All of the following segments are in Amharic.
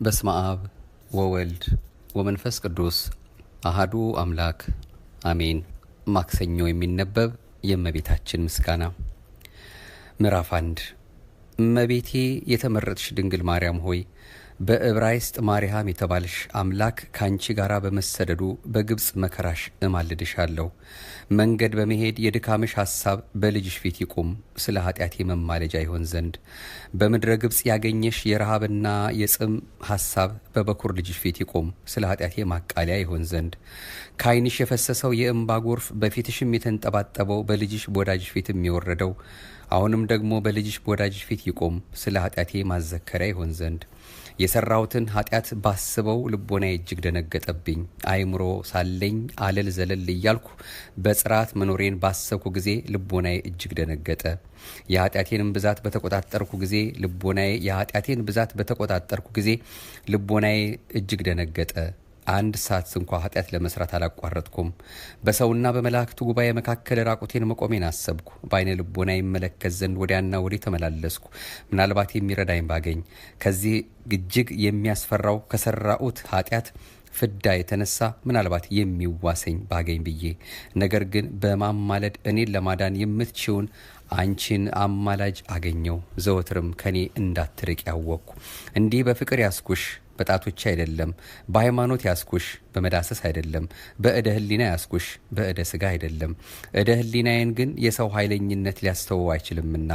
በስመ አብ ወወልድ ወመንፈስ ቅዱስ አሐዱ አምላክ አሜን። ማክሰኞ የሚነበብ የእመቤታችን ምስጋና። ምዕራፍ 1 እመቤቴ የተመረጥሽ ድንግል ማርያም ሆይ በዕብራይስጥ ማርያም የተባልሽ አምላክ ካንቺ ጋር በመሰደዱ በግብጽ መከራሽ እማልድሻለሁ። መንገድ በመሄድ የድካምሽ ሐሳብ በልጅሽ ፊት ይቁም፣ ስለ ኃጢአቴ መማለጃ ይሆን ዘንድ። በምድረ ግብጽ ያገኘሽ የረሃብና የጽም ሐሳብ በበኩር ልጅሽ ፊት ይቁም፣ ስለ ኃጢአቴ ማቃለያ ይሆን ዘንድ። ከዓይንሽ የፈሰሰው የእንባ ጎርፍ በፊትሽም የተንጠባጠበው በልጅሽ በወዳጅሽ ፊት የሚወረደው አሁንም ደግሞ በልጅሽ በወዳጅሽ ፊት ይቆም፣ ስለ ኃጢአቴ ማዘከሪያ ይሆን ዘንድ። የሰራሁትን ኃጢአት ባስበው ልቦናዬ እጅግ ደነገጠብኝ። አእምሮ ሳለኝ አለል ዘለል እያልኩ በጽራት መኖሬን ባሰብኩ ጊዜ ልቦናዬ እጅግ ደነገጠ። የኃጢአቴን ብዛት በተቆጣጠርኩ ጊዜ ልቦናዬ እጅግ ደነገጠ። አንድ ሰዓት እንኳ ኃጢአት ለመስራት አላቋረጥኩም። በሰውና በመላእክቱ ጉባኤ መካከል ራቁቴን መቆሜን አሰብኩ። በዓይነ ልቦና ይመለከት ዘንድ ወዲያና ወዲህ ተመላለስኩ፣ ምናልባት የሚረዳኝ ባገኝ። ከዚህ እጅግ የሚያስፈራው ከሰራሁት ኃጢአት ፍዳ የተነሳ ምናልባት የሚዋሰኝ ባገኝ ብዬ። ነገር ግን በማማለድ እኔን ለማዳን የምትችውን አንቺን አማላጅ አገኘው። ዘወትርም ከኔ እንዳትርቅ ያወቅኩ። እንዲህ በፍቅር ያስኩሽ በጣቶች አይደለም፣ በሃይማኖት ያስኩሽ በመዳሰስ አይደለም፣ በእደ ህሊና ያስኩሽ በእደ ስጋ አይደለም። እደ ህሊናዬን ግን የሰው ኃይለኝነት ሊያስተወው አይችልምና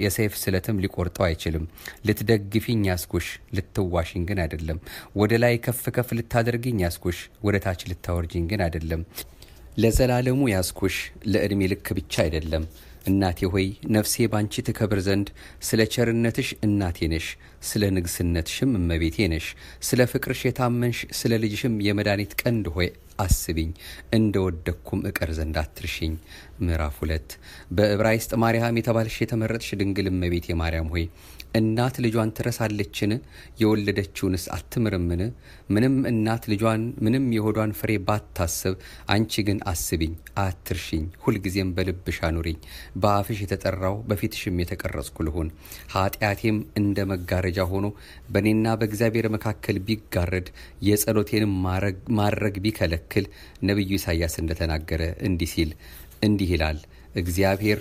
የሰይፍ ስለትም ሊቆርጠው አይችልም። ልትደግፊኝ ያስኩሽ ልትዋሽኝ ግን አይደለም። ወደ ላይ ከፍ ከፍ ልታደርግኝ ያስኩሽ ወደ ታች ልታወርጅኝ ግን አይደለም። ለዘላለሙ ያስኩሽ ለዕድሜ ልክ ብቻ አይደለም። እናቴ ሆይ ነፍሴ ባንቺ ትከብር ዘንድ ስለ ቸርነትሽ እናቴ ነሽ፣ ስለ ንግስነትሽም እመቤቴ ነሽ። ስለ ፍቅርሽ የታመንሽ ስለ ልጅሽም የመድኃኒት ቀንድ ሆይ አስቢኝ፣ እንደወደኩም እቀር ዘንድ አትርሽኝ። ምዕራፍ 2 በዕብራይስጥ ማርያም የተባልሽ የተመረጥሽ ድንግል እመቤቴ ማርያም ሆይ እናት ልጇን ትረሳለችን? የወለደችውንስ አትምርምን? ምንም እናት ልጇን ምንም የሆዷን ፍሬ ባታስብ፣ አንቺ ግን አስቢኝ፣ አትርሽኝ። ሁልጊዜም በልብሽ አኑሪኝ። በአፍሽ የተጠራው በፊትሽም የተቀረጽኩ ልሁን። ኃጢአቴም እንደ መጋረጃ ሆኖ በእኔና በእግዚአብሔር መካከል ቢጋረድ፣ የጸሎቴንም ማድረግ ቢከለክል፣ ነቢዩ ኢሳይያስ እንደተናገረ እንዲህ ይላል እግዚአብሔር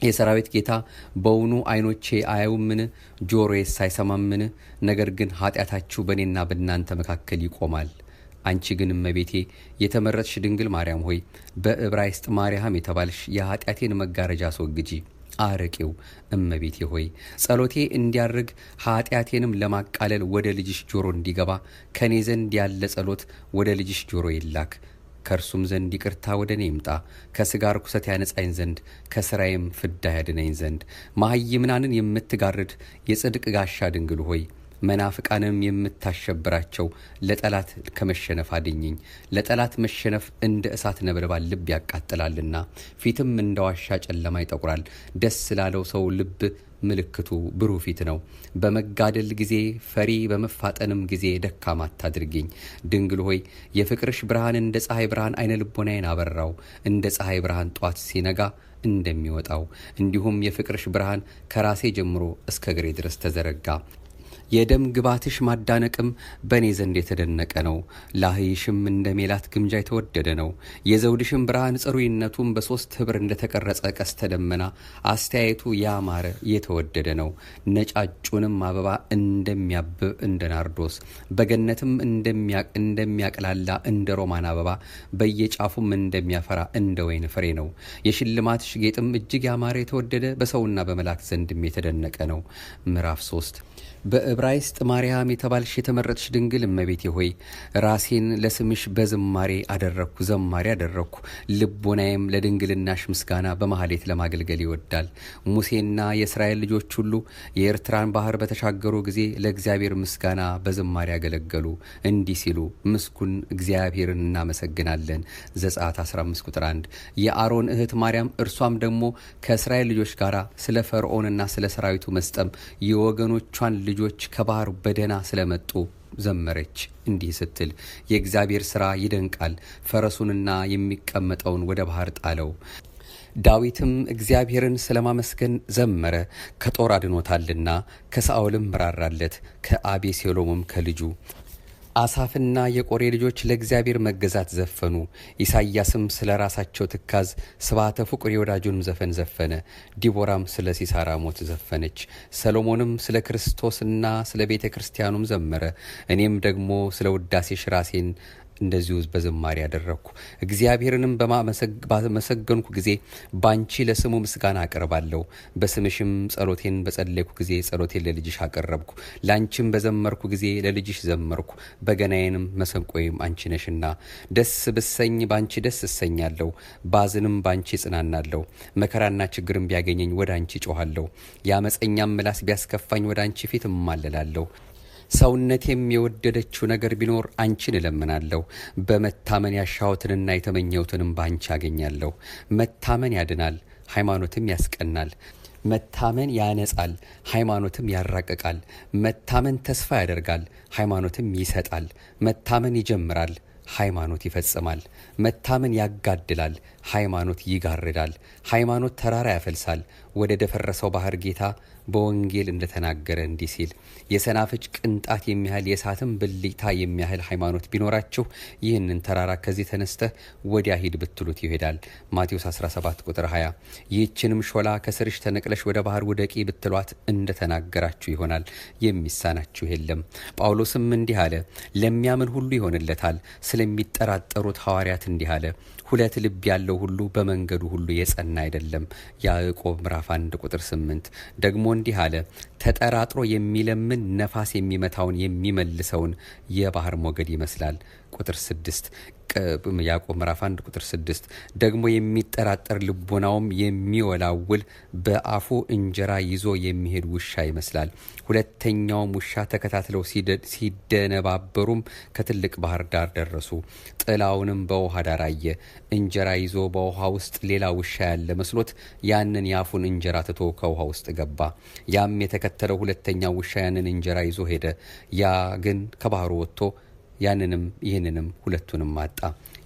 የሰራዊት ጌታ በውኑ ዓይኖቼ አያዩምን? ጆሮዬስ አይሰማምን? ነገር ግን ኃጢአታችሁ በእኔና በእናንተ መካከል ይቆማል። አንቺ ግን እመቤቴ የተመረጥሽ ድንግል ማርያም ሆይ በዕብራይስጥ ማርያም የተባልሽ የኃጢአቴን መጋረጃ አስወግጂ፣ አርቂው። እመቤቴ ሆይ ጸሎቴ እንዲያርግ ኃጢአቴንም ለማቃለል ወደ ልጅሽ ጆሮ እንዲገባ ከኔ ዘንድ ያለ ጸሎት ወደ ልጅሽ ጆሮ ይላክ። ከእርሱም ዘንድ ይቅርታ ወደ እኔ ይምጣ። ከሥጋ ርኩሰት ያነጻኝ ዘንድ ከሥራዬም ፍዳ ያድነኝ ዘንድ። መሃይምናንን የምትጋርድ የጽድቅ ጋሻ ድንግል ሆይ መናፍቃንም የምታሸብራቸው ለጠላት ከመሸነፍ አድኝኝ። ለጠላት መሸነፍ እንደ እሳት ነበልባል ልብ ያቃጥላልና፣ ፊትም እንደ ዋሻ ጨለማ ይጠቁራል። ደስ ላለው ሰው ልብ ምልክቱ ብሩህ ፊት ነው። በመጋደል ጊዜ ፈሪ፣ በመፋጠንም ጊዜ ደካማ አታድርጊኝ። ድንግል ሆይ የፍቅርሽ ብርሃን እንደ ፀሐይ ብርሃን አይነ ልቦናዬን አበራው። እንደ ፀሐይ ብርሃን ጧት ሲነጋ እንደሚወጣው እንዲሁም የፍቅርሽ ብርሃን ከራሴ ጀምሮ እስከ እግሬ ድረስ ተዘረጋ። የደም ግባትሽ ማዳነቅም በእኔ ዘንድ የተደነቀ ነው። ላህይሽም እንደ ሜላት ግምጃ የተወደደ ነው። የዘውድሽም ብርሃን ጽሩይነቱም በሦስት ኅብር እንደተቀረጸ ቀስተ ደመና አስተያየቱ ያማረ የተወደደ ነው። ነጫጩንም አበባ እንደሚያብብ እንደ ናርዶስ በገነትም እንደሚያቅላላ እንደ ሮማን አበባ በየጫፉም እንደሚያፈራ እንደ ወይን ፍሬ ነው። የሽልማትሽ ጌጥም እጅግ ያማረ የተወደደ በሰውና በመላእክት ዘንድም የተደነቀ ነው። ምዕራፍ 3 በዕብራይስጥ ማርያም የተባልሽ የተመረጥሽ ድንግል እመቤቴ ሆይ ራሴን ለስምሽ በዝማሬ አደረግኩ። ልቦናዬም ለድንግልናሽ ምስጋና በማህሌት ለማገልገል ይወዳል። ሙሴና የእስራኤል ልጆች ሁሉ የኤርትራን ባህር በተሻገሩ ጊዜ ለእግዚአብሔር ምስጋና በዝማሬ ያገለገሉ፣ እንዲህ ሲሉ ምስጉን እግዚአብሔርን እናመሰግናለን። ዘጸአት 15 ቁጥር 1 የአሮን እህት ማርያም እርሷም ደግሞ ከእስራኤል ልጆች ጋር ስለ ፈርዖንና ስለ ሰራዊቱ መስጠም የወገኖቿን ልጆች ከባህር በደህና ስለመጡ ዘመረች እንዲህ ስትል የእግዚአብሔር ሥራ ይደንቃል። ፈረሱንና የሚቀመጠውን ወደ ባህር ጣለው። ዳዊትም እግዚአብሔርን ስለማመስገን ዘመረ፣ ከጦር አድኖታልና፣ ከሳኦልም ራራለት፣ ከአቤሴሎምም ከልጁ። አሳፍና የቆሬ ልጆች ለእግዚአብሔር መገዛት ዘፈኑ። ኢሳይያስም ስለ ራሳቸው ትካዝ ስብሐተ ፍቁር የወዳጁንም ዘፈን ዘፈነ። ዲቦራም ስለ ሲሳራ ሞት ዘፈነች። ሰሎሞንም ስለ ክርስቶስና ስለ ቤተ ክርስቲያኑም ዘመረ። እኔም ደግሞ ስለ ውዳሴሽ ራሴን እንደዚሁ በዝማሬ ያደረግኩ። እግዚአብሔርንም በመሰገንኩ ጊዜ ባንቺ ለስሙ ምስጋና አቀርባለሁ። በስምሽም ጸሎቴን በጸለይኩ ጊዜ ጸሎቴን ለልጅሽ አቀረብኩ። ላንቺም በዘመርኩ ጊዜ ለልጅሽ ዘመርኩ። በገናዬንም መሰንቆዬም አንቺ ነሽና፣ ደስ ብሰኝ ባንቺ ደስ እሰኛለሁ፣ ባዝንም ባንቺ እጽናናለሁ። መከራና ችግርም ቢያገኘኝ ወደ አንቺ ጮኻለሁ። የአመፀኛም ምላስ ቢያስከፋኝ ወደ አንቺ ፊት እማለላለሁ። ሰውነቴም የወደደችው ነገር ቢኖር አንቺን እለምናለሁ። በመታመን ያሻሁትንና የተመኘሁትንም በአንቺ አገኛለሁ። መታመን ያድናል፣ ሃይማኖትም ያስቀናል። መታመን ያነጻል፣ ሃይማኖትም ያራቅቃል። መታመን ተስፋ ያደርጋል፣ ሃይማኖትም ይሰጣል። መታመን ይጀምራል፣ ሃይማኖት ይፈጽማል። መታመን ያጋድላል፣ ሃይማኖት ይጋርዳል። ሃይማኖት ተራራ ያፈልሳል፣ ወደ ደፈረሰው ባህር ጌታ በወንጌል እንደተናገረ እንዲህ ሲል፣ የሰናፍጭ ቅንጣት የሚያህል የእሳትም ብልጭታ የሚያህል ሃይማኖት ቢኖራችሁ ይህንን ተራራ ከዚህ ተነስተህ ወዲያ ሂድ ብትሉት ይሄዳል። ማቴዎስ 17 ቁጥር 20። ይህችንም ሾላ ከስርሽ ተነቅለሽ ወደ ባህር ውደቂ ብትሏት እንደተናገራችሁ ይሆናል፣ የሚሳናችሁ የለም። ጳውሎስም እንዲህ አለ፣ ለሚያምን ሁሉ ይሆንለታል። ስለሚጠራጠሩት ሐዋርያት እንዲህ አለ፣ ሁለት ልብ ያለው ሁሉ በመንገዱ ሁሉ የጸና አይደለም። ያዕቆብ ምዕራፍ 1 ቁጥር 8። ደግሞ እንዲህ አለ፣ ተጠራጥሮ የሚለምን ነፋስ የሚመታውን የሚመልሰውን የባህር ሞገድ ይመስላል። ቁጥር 6 ያዕቆብ ምዕራፍ 1 ቁጥር 6። ደግሞ የሚጠራጠር ልቦናውም የሚወላውል በአፉ እንጀራ ይዞ የሚሄድ ውሻ ይመስላል። ሁለተኛውም ውሻ ተከታትለው ሲደነባበሩም ከትልቅ ባህር ዳር ደረሱ። ጥላውንም በውሃ ዳር አየ። እንጀራ ይዞ በውሃ ውስጥ ሌላ ውሻ ያለ መስሎት ያንን የአፉን እንጀራ ትቶ ከውሃ ውስጥ ገባ። ያም የተከተለው ሁለተኛው ውሻ ያንን እንጀራ ይዞ ሄደ። ያ ግን ከባህሩ ወጥቶ ያንንም ይህንንም ሁለቱንም አጣ።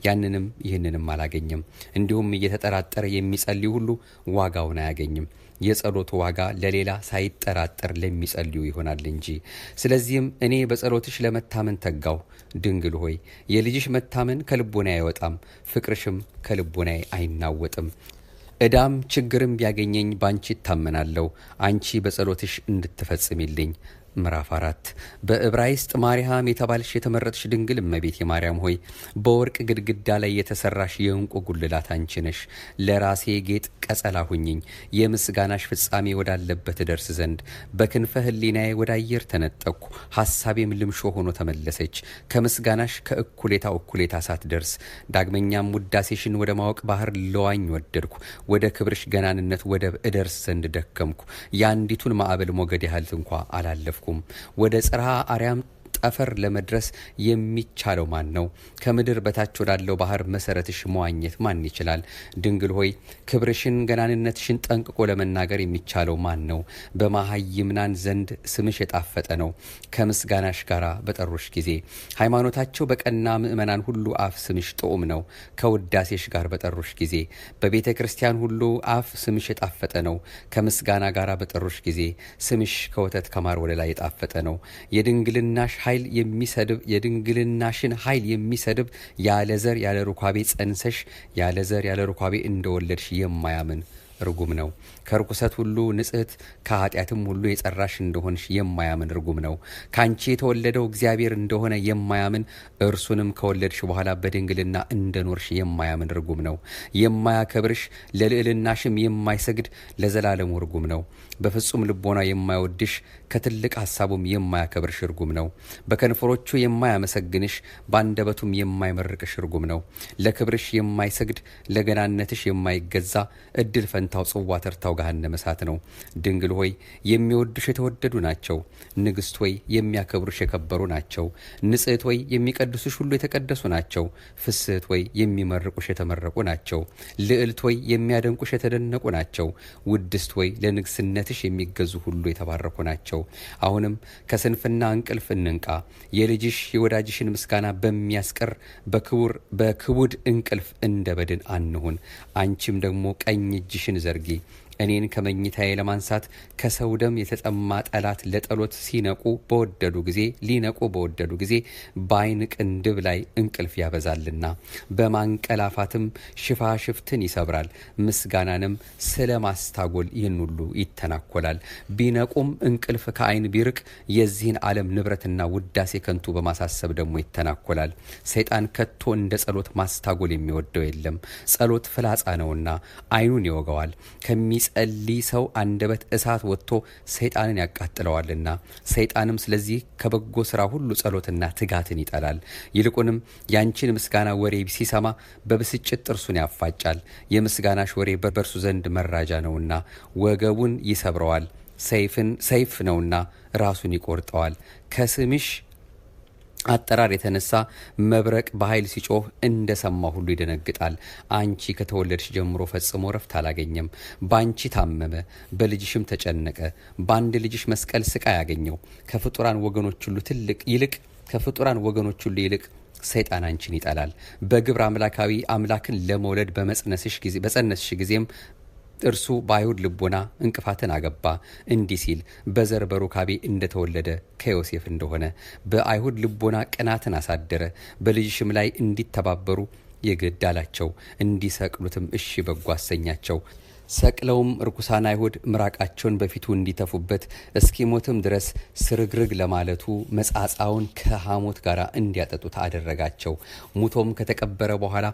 ያንንም ይህንንም አላገኘም። እንዲሁም እየተጠራጠረ የሚጸልይ ሁሉ ዋጋውን አያገኝም። የጸሎቱ ዋጋ ለሌላ ሳይጠራጠር ለሚጸልዩ ይሆናል እንጂ። ስለዚህም እኔ በጸሎትሽ ለመታመን ተጋው። ድንግል ሆይ የልጅሽ መታመን ከልቦናዬ አይወጣም፣ ፍቅርሽም ከልቦናዬ አይናወጥም። ዕዳም ችግርም ቢያገኘኝ ባንቺ እታመናለሁ፣ አንቺ በጸሎትሽ እንድትፈጽሚልኝ። ምዕራፍ 4 በዕብራይስጥ ማርያም የተባልሽ የተመረጥሽ ድንግል እመቤት የማርያም ሆይ በወርቅ ግድግዳ ላይ የተሰራሽ የእንቁ ጉልላት አንቺ ነሽ። ለራሴ ጌጥ ቀጸላ ሁኝኝ፣ የምስጋናሽ ፍጻሜ ወዳለበት ደርስ ዘንድ። በክንፈ ሕሊናዬ ወደ አየር ተነጠቅኩ፣ ሐሳቤም ልምሾ ሆኖ ተመለሰች። ከምስጋናሽ ከእኩሌታ እኩሌታ ሳትደርስ ዳግመኛም ውዳሴሽን ወደ ማወቅ ባህር ለዋኝ ወደድኩ። ወደ ክብርሽ ገናንነት ወደብ እደርስ ዘንድ ደከምኩ። የአንዲቱን ማዕበል ሞገድ ያህል እንኳ አላለፍኩ። ወደ ጽርሐ አርያም ጠፈር ለመድረስ የሚቻለው ማን ነው? ከምድር በታች ወዳለው ባህር መሰረትሽ መዋኘት ማን ይችላል? ድንግል ሆይ ክብርሽን ገናንነትሽን ጠንቅቆ ለመናገር የሚቻለው ማን ነው? በመሃይምናን ዘንድ ስምሽ የጣፈጠ ነው፣ ከምስጋናሽ ጋር በጠሩሽ ጊዜ። ሃይማኖታቸው በቀና ምእመናን ሁሉ አፍ ስምሽ ጥዑም ነው፣ ከውዳሴሽ ጋር በጠሩሽ ጊዜ። በቤተ ክርስቲያን ሁሉ አፍ ስምሽ የጣፈጠ ነው፣ ከምስጋና ጋር በጠሩሽ ጊዜ። ስምሽ ከወተት ከማር ወለላ የጣፈጠ ነው። የድንግልናሽን ኃይል የሚሰድብ ያለ ዘር ያለ ሩካቤ ጸንሰሽ ያለ ዘር ያለ ሩካቤ እንደወለድሽ የማያምን ርጉም ነው። ከርኩሰት ሁሉ ንጽሕት ከኃጢአትም ሁሉ የጸራሽ እንደሆንሽ የማያምን ርጉም ነው። ካንቺ የተወለደው እግዚአብሔር እንደሆነ የማያምን እርሱንም ከወለድሽ በኋላ በድንግልና እንደኖርሽ የማያምን ርጉም ነው። የማያከብርሽ ለልዕልናሽም የማይሰግድ ለዘላለሙ ርጉም ነው። በፍጹም ልቦና የማይወድሽ ከትልቅ ሐሳቡም የማያከብርሽ ርጉም ነው። በከንፈሮቹ የማያመሰግንሽ በአንደበቱም የማይመርቅሽ ርጉም ነው። ለክብርሽ የማይሰግድ ለገናነትሽ የማይገዛ እድል ፈንታው ጽዋ ተርታው ገሃነመ እሳት ነው። ድንግል ሆይ የሚወዱሽ የተወደዱ ናቸው። ንግሥት ሆይ የሚያከብሩሽ የከበሩ ናቸው። ንጽሕት ሆይ የሚቀድሱሽ ሁሉ የተቀደሱ ናቸው። ፍስሕት ሆይ የሚመርቁሽ የተመረቁ ናቸው። ልዕልት ሆይ የሚያደንቁሽ የተደነቁ ናቸው። ውድስት ሆይ ለንግስነትሽ የሚገዙ ሁሉ የተባረኩ ናቸው። አሁንም ከስንፍና እንቅልፍ እንንቃ። የልጅሽ የወዳጅሽን ምስጋና በሚያስቀር በክቡድ እንቅልፍ እንደ በድን አንሁን። አንቺም ደግሞ ቀኝ እጅሽን ዘርጊ። እኔን ከመኝታዬ ለማንሳት ከሰው ደም የተጠማ ጠላት ለጠሎት ሊነቁ በወደዱ ጊዜ በዓይን ቅንድብ ላይ እንቅልፍ ያበዛልና በማንቀላፋትም ሽፋሽፍትን ይሰብራል። ምስጋናንም ስለ ማስታጎል ይህን ሁሉ ይተናኮላል። ቢነቁም እንቅልፍ ከዓይን ቢርቅ የዚህን ዓለም ንብረትና ውዳሴ ከንቱ በማሳሰብ ደግሞ ይተናኮላል። ሰይጣን ከቶ እንደ ጸሎት ማስታጎል የሚወደው የለም። ጸሎት ፍላጻ ነውና ዓይኑን ይወገዋል። ጸልይ ሰው አንደበት እሳት ወጥቶ ሰይጣንን ያቃጥለዋልና ሰይጣንም ስለዚህ ከበጎ ስራ ሁሉ ጸሎትና ትጋትን ይጠላል። ይልቁንም ያንቺን ምስጋና ወሬ ሲሰማ በብስጭት ጥርሱን ያፋጫል። የምስጋናሽ ወሬ በእርሱ ዘንድ መራጃ ነውና ወገቡን ይሰብረዋል። ሰይፍ ነውና ራሱን ይቆርጠዋል። ከስምሽ አጠራር የተነሳ መብረቅ በኃይል ሲጮህ እንደሰማ ሁሉ ይደነግጣል። አንቺ ከተወለድሽ ጀምሮ ፈጽሞ ረፍት አላገኘም። ባንቺ ታመመ፣ በልጅሽም ተጨነቀ። በአንድ ልጅሽ መስቀል ስቃይ ያገኘው ከፍጡራን ወገኖች ሁሉ ይልቅ ሰይጣን አንቺን ይጠላል። በግብር አምላካዊ አምላክን ለመውለድ በጸነስሽ ጊዜም እርሱ በአይሁድ ልቦና እንቅፋትን አገባ። እንዲህ ሲል በዘር በሩካቤ እንደተወለደ ከዮሴፍ እንደሆነ በአይሁድ ልቦና ቅናትን አሳደረ። በልጅሽም ላይ እንዲተባበሩ የግድ አላቸው። እንዲሰቅሉትም እሺ በጎ አሰኛቸው። ሰቅለውም ርኩሳን አይሁድ ምራቃቸውን በፊቱ እንዲተፉበት እስኪሞትም ድረስ ስርግርግ ለማለቱ መጻጻውን ከሐሞት ጋር እንዲያጠጡት አደረጋቸው። ሙቶም ከተቀበረ በኋላ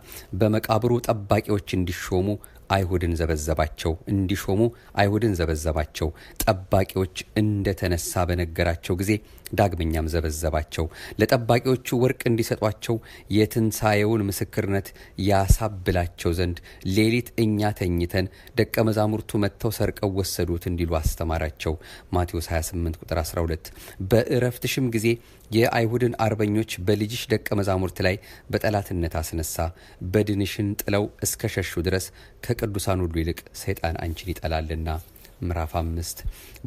በመቃብሩ ጠባቂዎች እንዲሾሙ አይሁድን ዘበዘባቸው። ጠባቂዎች እንደተነሳ በነገራቸው ጊዜ ዳግመኛም ዘበዘባቸው። ለጠባቂዎቹ ወርቅ እንዲሰጧቸው የትንሣኤውን ምስክርነት ያሳብላቸው ዘንድ ሌሊት እኛ ተኝተን ደቀ መዛሙርቱ መጥተው ሰርቀው ወሰዱት እንዲሉ አስተማራቸው። ማቴዎስ 28 ቁጥር 12። በእረፍትሽም ጊዜ የአይሁድን አርበኞች በልጅሽ ደቀ መዛሙርት ላይ በጠላትነት አስነሳ። በድንሽን ጥለው እስከ ሸሹ ድረስ ከቅዱሳን ሁሉ ይልቅ ሰይጣን አንቺን ይጠላልና። ምዕራፍ 5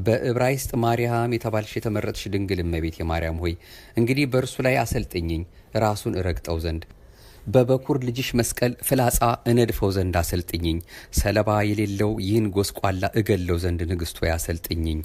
በዕብራይስጥ ማርያም የተባልሽ የተመረጥሽ ድንግል እመቤት የማርያም ሆይ እንግዲህ በእርሱ ላይ አሰልጥኝኝ፣ ራሱን እረግጠው ዘንድ በበኩር ልጅሽ መስቀል ፍላጻ እነድፈው ዘንድ አሰልጥኝኝ። ሰለባ የሌለው ይህን ጎስቋላ እገለው ዘንድ ንግሥት ሆይ አሰልጥኝኝ።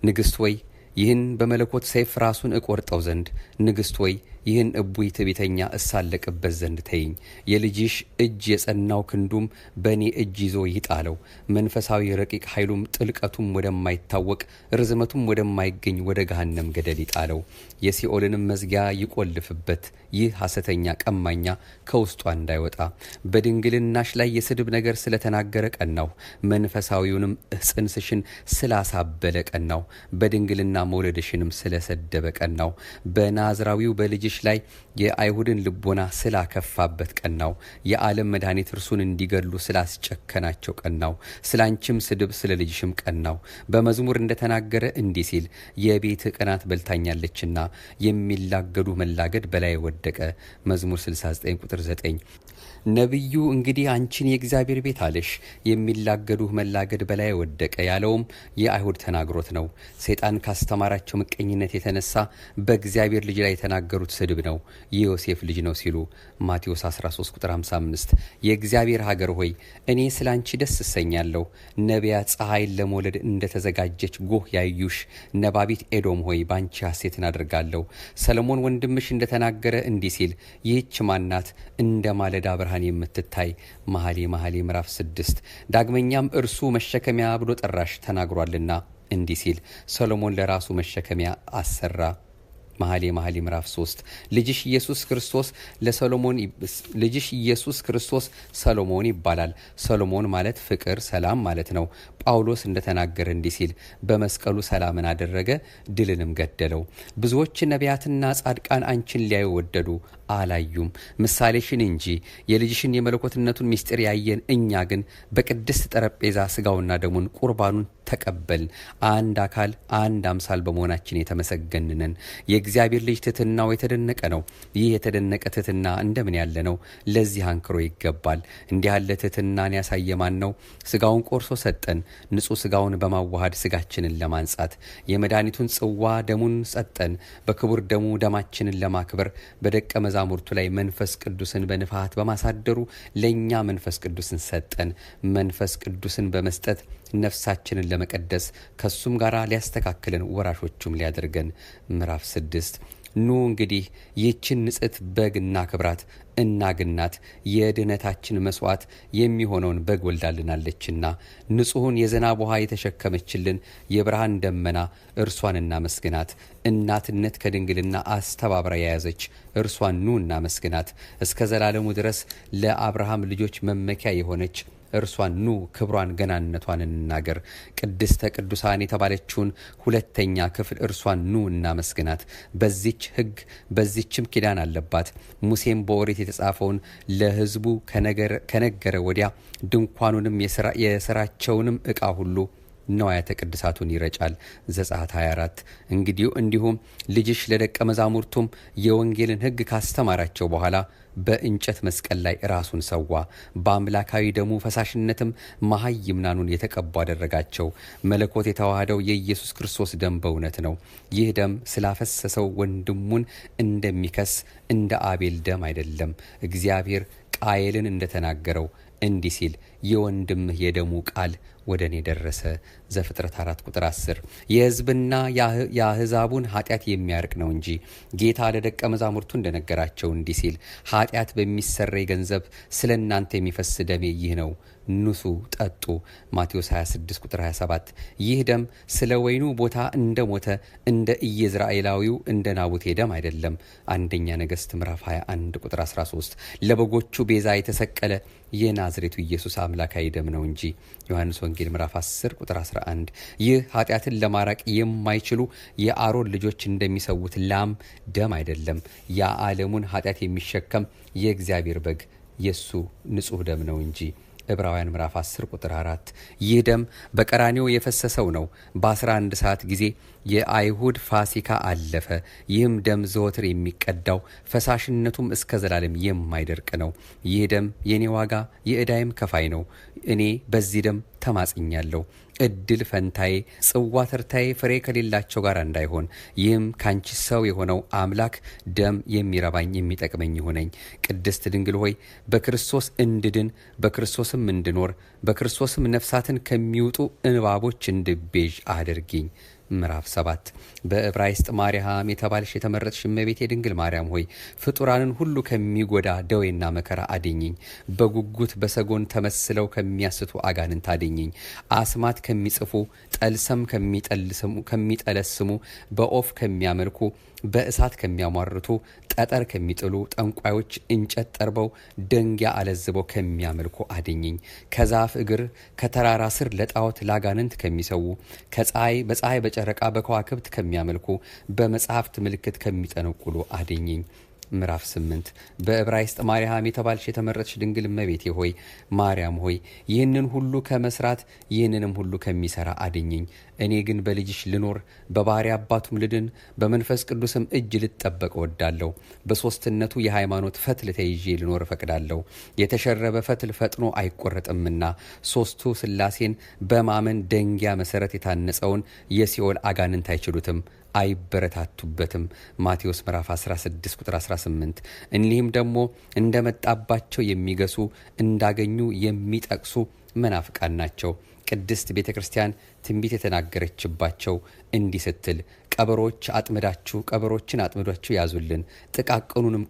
ንግሥት ሆይ ይህን በመለኮት ሰይፍ ራሱን እቆርጠው ዘንድ ንግሥት ሆይ ይህን እቡይ ትዕቢተኛ እሳለቅበት ዘንድ ተይኝ። የልጅሽ እጅ የጸናው ክንዱም በእኔ እጅ ይዞ ይጣለው። መንፈሳዊ ረቂቅ ኃይሉም ጥልቀቱም ወደማይታወቅ ርዝመቱም ወደማይገኝ ወደ ገሃነም ገደል ይጣለው። የሲኦልንም መዝጊያ ይቆልፍበት። ይህ ሐሰተኛ ቀማኛ ከውስጧ እንዳይወጣ። በድንግልናሽ ላይ የስድብ ነገር ስለተናገረ ቀናው። መንፈሳዊውንም ጽንስሽን ስላሳበለ ቀናው። በድንግልና መውለድሽንም ስለሰደበ ቀናው። በናዝራዊው በልጅሽ ላይ የአይሁድን ልቦና ስላከፋበት ቀናው። የዓለም መድኃኒት እርሱን እንዲገድሉ ስላስጨከናቸው ቀናው። ስላንቺም ስድብ ስለ ልጅሽም ቀናው። በመዝሙር እንደተናገረ እንዲህ ሲል የቤት ቅናት በልታኛለችና የሚላገዱ መላገድ በላይ ወደቀ። መዝሙር 69 ቁጥር 9። ነቢዩ እንግዲህ አንቺን የእግዚአብሔር ቤት አለሽ፣ የሚላገዱህ መላገድ በላይ ወደቀ ያለውም የአይሁድ ተናግሮት ነው። ሰይጣን ካስተማራቸው ምቀኝነት የተነሳ በእግዚአብሔር ልጅ ላይ የተናገሩት ስድብ ነው። የዮሴፍ ልጅ ነው ሲሉ ማቴዎስ 13 ቁጥር 55። የእግዚአብሔር ሀገር ሆይ እኔ ስለ አንቺ ደስ እሰኛለሁ። ነቢያት ፀሐይን ለመውለድ እንደተዘጋጀች ጎህ ያዩሽ ነባቢት ኤዶም ሆይ በአንቺ ሐሴትን አድርጋለሁ። ሰለሞን ወንድምሽ እንደተናገረ እንዲህ ሲል ይህች ማናት እንደ ማለዳ ብርሃን የምትታይ። መኃልየ ምዕራፍ 6። ዳግመኛም እርሱ መሸከሚያ ብሎ ጠራሽ ተናግሯልና እንዲህ ሲል ሰሎሞን ለራሱ መሸከሚያ አሰራ። መኃልየ ምዕራፍ 3 ልጅሽ ኢየሱስ ክርስቶስ ሰሎሞን ይባላል። ሰሎሞን ማለት ፍቅር፣ ሰላም ማለት ነው። ጳውሎስ እንደተናገረ እንዲህ ሲል በመስቀሉ ሰላምን አደረገ፣ ድልንም ገደለው። ብዙዎች ነቢያትና ጻድቃን አንቺን ሊያዩ ወደዱ፣ አላዩም፣ ምሳሌሽን እንጂ የልጅሽን የመለኮትነቱን ምስጢር ያየን እኛ ግን በቅድስት ጠረጴዛ ስጋውና ደሙን ቁርባኑን ተቀበልን። አንድ አካል አንድ አምሳል በመሆናችን የተመሰገንነን። የእግዚአብሔር ልጅ ትሕትናው የተደነቀ ነው። ይህ የተደነቀ ትሕትና እንደምን ያለ ነው! ለዚህ አንክሮ ይገባል። እንዲህ ያለ ትሕትናን ያሳየ ማን ነው? ስጋውን ቆርሶ ሰጠን። ንጹሕ ስጋውን በማዋሃድ ስጋችንን ለማንጻት የመድኃኒቱን ጽዋ ደሙን ሰጠን። በክቡር ደሙ ደማችንን ለማክበር በደቀ መዛሙርቱ ላይ መንፈስ ቅዱስን በንፋት በማሳደሩ ለእኛ መንፈስ ቅዱስን ሰጠን። መንፈስ ቅዱስን በመስጠት ነፍሳችንን ለመቀደስ ከሱም ጋር ሊያስተካክለን ወራሾቹም ሊያደርገን። ምዕራፍ 6 ኑ እንግዲህ ይህችን ንጽሕት በግ እናክብራት፣ እናግናት። የድኅነታችን መስዋዕት የሚሆነውን በግ ወልዳልናለችና ንጹሑን የዝናብ ውሃ የተሸከመችልን የብርሃን ደመና እርሷን እናመስግናት። እናትነት ከድንግልና አስተባብራ የያዘች እርሷን ኑ እናመስግናት። እስከ ዘላለሙ ድረስ ለአብርሃም ልጆች መመኪያ የሆነች እርሷን ኑ ክብሯን ገናነቷን እንናገር። ቅድስተ ቅዱሳን የተባለችውን ሁለተኛ ክፍል እርሷን ኑ እናመስግናት። በዚች ሕግ በዚችም ኪዳን አለባት። ሙሴም በኦሪት የተጻፈውን ለሕዝቡ ከነገረ ወዲያ ድንኳኑንም የሥራቸውንም ዕቃ ሁሉ ነዋያተ ቅድሳቱን ይረጫል። ዘጸአት 24 እንዲሁም ልጅሽ ለደቀ መዛሙርቱም የወንጌልን ሕግ ካስተማራቸው በኋላ በእንጨት መስቀል ላይ ራሱን ሰዋ። በአምላካዊ ደሙ ፈሳሽነትም መሃይምናኑን የተቀቡ አደረጋቸው። መለኮት የተዋህደው የኢየሱስ ክርስቶስ ደም በእውነት ነው። ይህ ደም ስላፈሰሰው ወንድሙን እንደሚከስ እንደ አቤል ደም አይደለም። እግዚአብሔር ቃየልን እንደተናገረው እንዲህ ሲል የወንድምህ የደሙ ቃል ወደ እኔ ደረሰ። ዘፍጥረት 4 ቁጥር 10 የሕዝብና የአሕዛቡን ኃጢአት የሚያርቅ ነው እንጂ ጌታ ለደቀ መዛሙርቱ እንደነገራቸው እንዲህ ሲል ኃጢአት በሚሰረይ ገንዘብ ስለ እናንተ የሚፈስ ደሜ ይህ ነው፣ ንሱ ጠጡ። ማቴዎስ 26 ቁጥር 27 ይህ ደም ስለ ወይኑ ቦታ እንደ ሞተ እንደ ኢየዝራኤላዊው እንደ ናቡቴ ደም አይደለም። አንደኛ ነገሥት ምዕራፍ 21 ቁጥር 13 ለበጎቹ ቤዛ የተሰቀለ የናዝሬቱ ኢየሱስ አምላካዊ ደም ነው እንጂ። ዮሐንስ ወንጌል ምዕራፍ 10 ቁጥር 11 ይህ ኃጢአትን ለማራቅ የማይችሉ የአሮን ልጆች እንደሚሰዉት ላም ደም አይደለም። የዓለሙን ኃጢአት የሚሸከም የእግዚአብሔር በግ የሱ ንጹሕ ደም ነው እንጂ። ዕብራውያን ምዕራፍ 10 ቁጥር 4 ይህ ደም በቀራንዮ የፈሰሰው ነው። በ11 ሰዓት ጊዜ የአይሁድ ፋሲካ አለፈ። ይህም ደም ዘወትር የሚቀዳው ፈሳሽነቱም እስከ ዘላለም የማይደርቅ ነው። ይህ ደም የኔ ዋጋ የዕዳይም ከፋይ ነው። እኔ በዚህ ደም ተማጽኛለሁ። እድል ፈንታዬ ጽዋ ተርታዬ ፍሬ ከሌላቸው ጋር እንዳይሆን፣ ይህም ካንቺ ሰው የሆነው አምላክ ደም የሚረባኝ የሚጠቅመኝ ይሁነኝ። ቅድስት ድንግል ሆይ በክርስቶስ እንድድን በክርስቶስም እንድኖር በክርስቶስም ነፍሳትን ከሚውጡ እንባቦች እንድቤዥ አድርጊኝ። ምዕራፍ 7 በዕብራይስጥ ማርያም የተባልሽ የተመረጥሽ እመቤቴ ድንግል ማርያም ሆይ ፍጡራንን ሁሉ ከሚጎዳ ደዌና መከራ አድኝኝ። በጉጉት በሰጎን ተመስለው ከሚያስቱ አጋንንት አድኝኝ። አስማት ከሚጽፉ ጠልሰም ከሚጠለስሙ በኦፍ ከሚያመልኩ በእሳት ከሚያሟርቱ ጠጠር ከሚጥሉ ጠንቋዮች እንጨት ጠርበው ደንጊያ አለዝበው ከሚያመልኩ አድኝኝ። ከዛፍ እግር ከተራራ ስር ለጣዖት ላጋንንት ከሚሰዉ በፀሐይ በጨረቃ በከዋክብት ከሚያመልኩ በመጽሐፍት ምልክት ከሚጠነቁሉ አድኝኝ። ምዕራፍ 8 በዕብራይስጥ ማርያም የተባልሽ የተመረጥሽ ድንግል እመቤቴ ሆይ ማርያም ሆይ ይህንን ሁሉ ከመስራት ይህንንም ሁሉ ከሚሰራ አድኝኝ። እኔ ግን በልጅሽ ልኖር በባሕርይ አባቱም ልድን በመንፈስ ቅዱስም እጅ ልጠበቅ እወዳለሁ። በሦስትነቱ የሃይማኖት ፈትል ተይዤ ልኖር እፈቅዳለሁ። የተሸረበ ፈትል ፈጥኖ አይቆረጥምና ሦስቱ ሥላሴን በማመን ደንጊያ መሠረት የታነጸውን የሲኦል አጋንንት አይችሉትም፣ አይበረታቱበትም። ማቴዎስ ምዕራፍ 16 ቁጥር 18 እኒህም ደግሞ እንደመጣባቸው የሚገሱ እንዳገኙ የሚጠቅሱ መናፍቃን ናቸው። ቅድስት ቤተ ክርስቲያን ትንቢት የተናገረችባቸው እንዲህ ስትል ቀበሮችን አጥምዳችሁ ያዙልን፣ ጥቃቅኑንም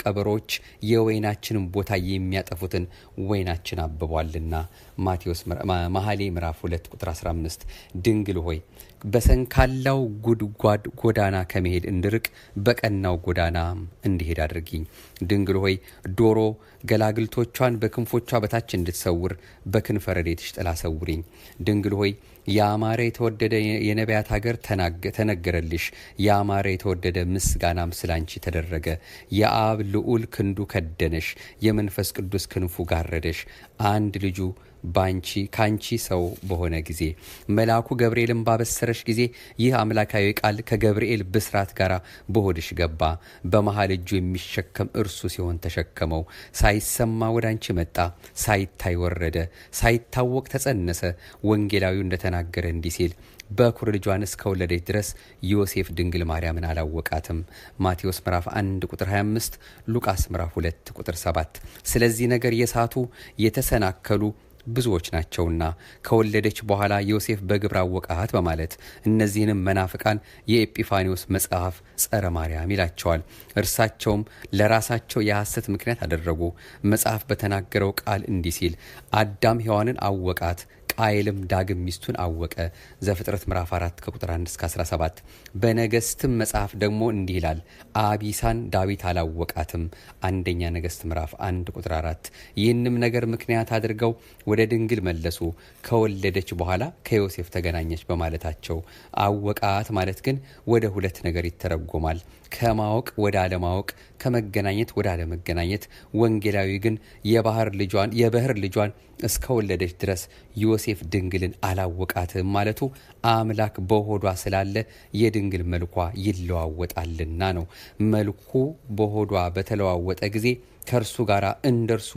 ቀበሮች የወይናችንን ቦታ የሚያጠፉትን ወይናችን አብቧልና። መኃልየ ምዕራፍ 2 ቁጥር 15። ድንግል ሆይ በሰንካላው ጉድጓድ ጎዳና ከመሄድ እንድርቅ በቀናው ጎዳና እንዲሄድ አድርጊኝ። ድንግል ሆይ ዶሮ ገላግልቶቿን በክንፎቿ በታች እንድትሰውር በክንፈ ረድኤትሽ ጥላ ሰውሪኝ። ድንግል ሆይ ያማረ የተወደደ የነቢያት ሀገር ተነገረልሽ፣ ያማረ የተወደደ ምስጋናም ስላንቺ ተደረገ። የአብ ልዑል ክንዱ ከደነሽ፣ የመንፈስ ቅዱስ ክንፉ ጋረደሽ። አንድ ልጁ ካንቺ ሰው በሆነ ጊዜ መልአኩ ገብርኤልን ባበሰረሽ ጊዜ ይህ አምላካዊ ቃል ከገብርኤል ብስራት ጋር በሆድሽ ገባ። በመሃል እጁ የሚሸከም እርሱ ሲሆን ተሸከመው። ሳይሰማ ወደ አንቺ መጣ፣ ሳይታይ ወረደ፣ ሳይታወቅ ተጸነሰ። ወንጌላዊው እንደተናገረ እንዲህ ሲል በኩር ልጇን እስከወለደች ድረስ ዮሴፍ ድንግል ማርያምን አላወቃትም። ማቴዎስ ምዕራፍ 1 ቁጥር 25፣ ሉቃስ ምዕራፍ 2 ቁጥር 7። ስለዚህ ነገር የሳቱ የተሰናከሉ ብዙዎች ናቸውና ከወለደች በኋላ ዮሴፍ በግብር አወቃት በማለት እነዚህንም መናፍቃን የኤጲፋኒዎስ መጽሐፍ ጸረ ማርያም ይላቸዋል። እርሳቸውም ለራሳቸው የሐሰት ምክንያት አደረጉ። መጽሐፍ በተናገረው ቃል እንዲህ ሲል አዳም ሔዋንን አወቃት፣ ቃየልም ዳግም ሚስቱን አወቀ። ዘፍጥረት ምዕራፍ 4 ከቁጥር 1 እስከ 17። በነገሥትም መጽሐፍ ደግሞ እንዲህ ይላል አቢሳን ዳዊት አላወቃትም። አንደኛ ነገሥት ምዕራፍ 1 ቁጥር 4። ይህንም ነገር ምክንያት አድርገው ወደ ድንግል መለሱ። ከወለደች በኋላ ከዮሴፍ ተገናኘች በማለታቸው። አወቃት ማለት ግን ወደ ሁለት ነገር ይተረጎማል፣ ከማወቅ ወደ አለማወቅ፣ ከመገናኘት ወደ አለመገናኘት። ወንጌላዊ ግን የባህር ልጇን እስከወለደች ድረስ ዮሴፍ ድንግልን አላወቃትም ማለቱ አምላክ በሆዷ ስላለ የድንግል መልኳ ይለዋወጣልና ነው። መልኩ በሆዷ በተለዋወጠ ጊዜ ከእርሱ ጋር እንደርሱ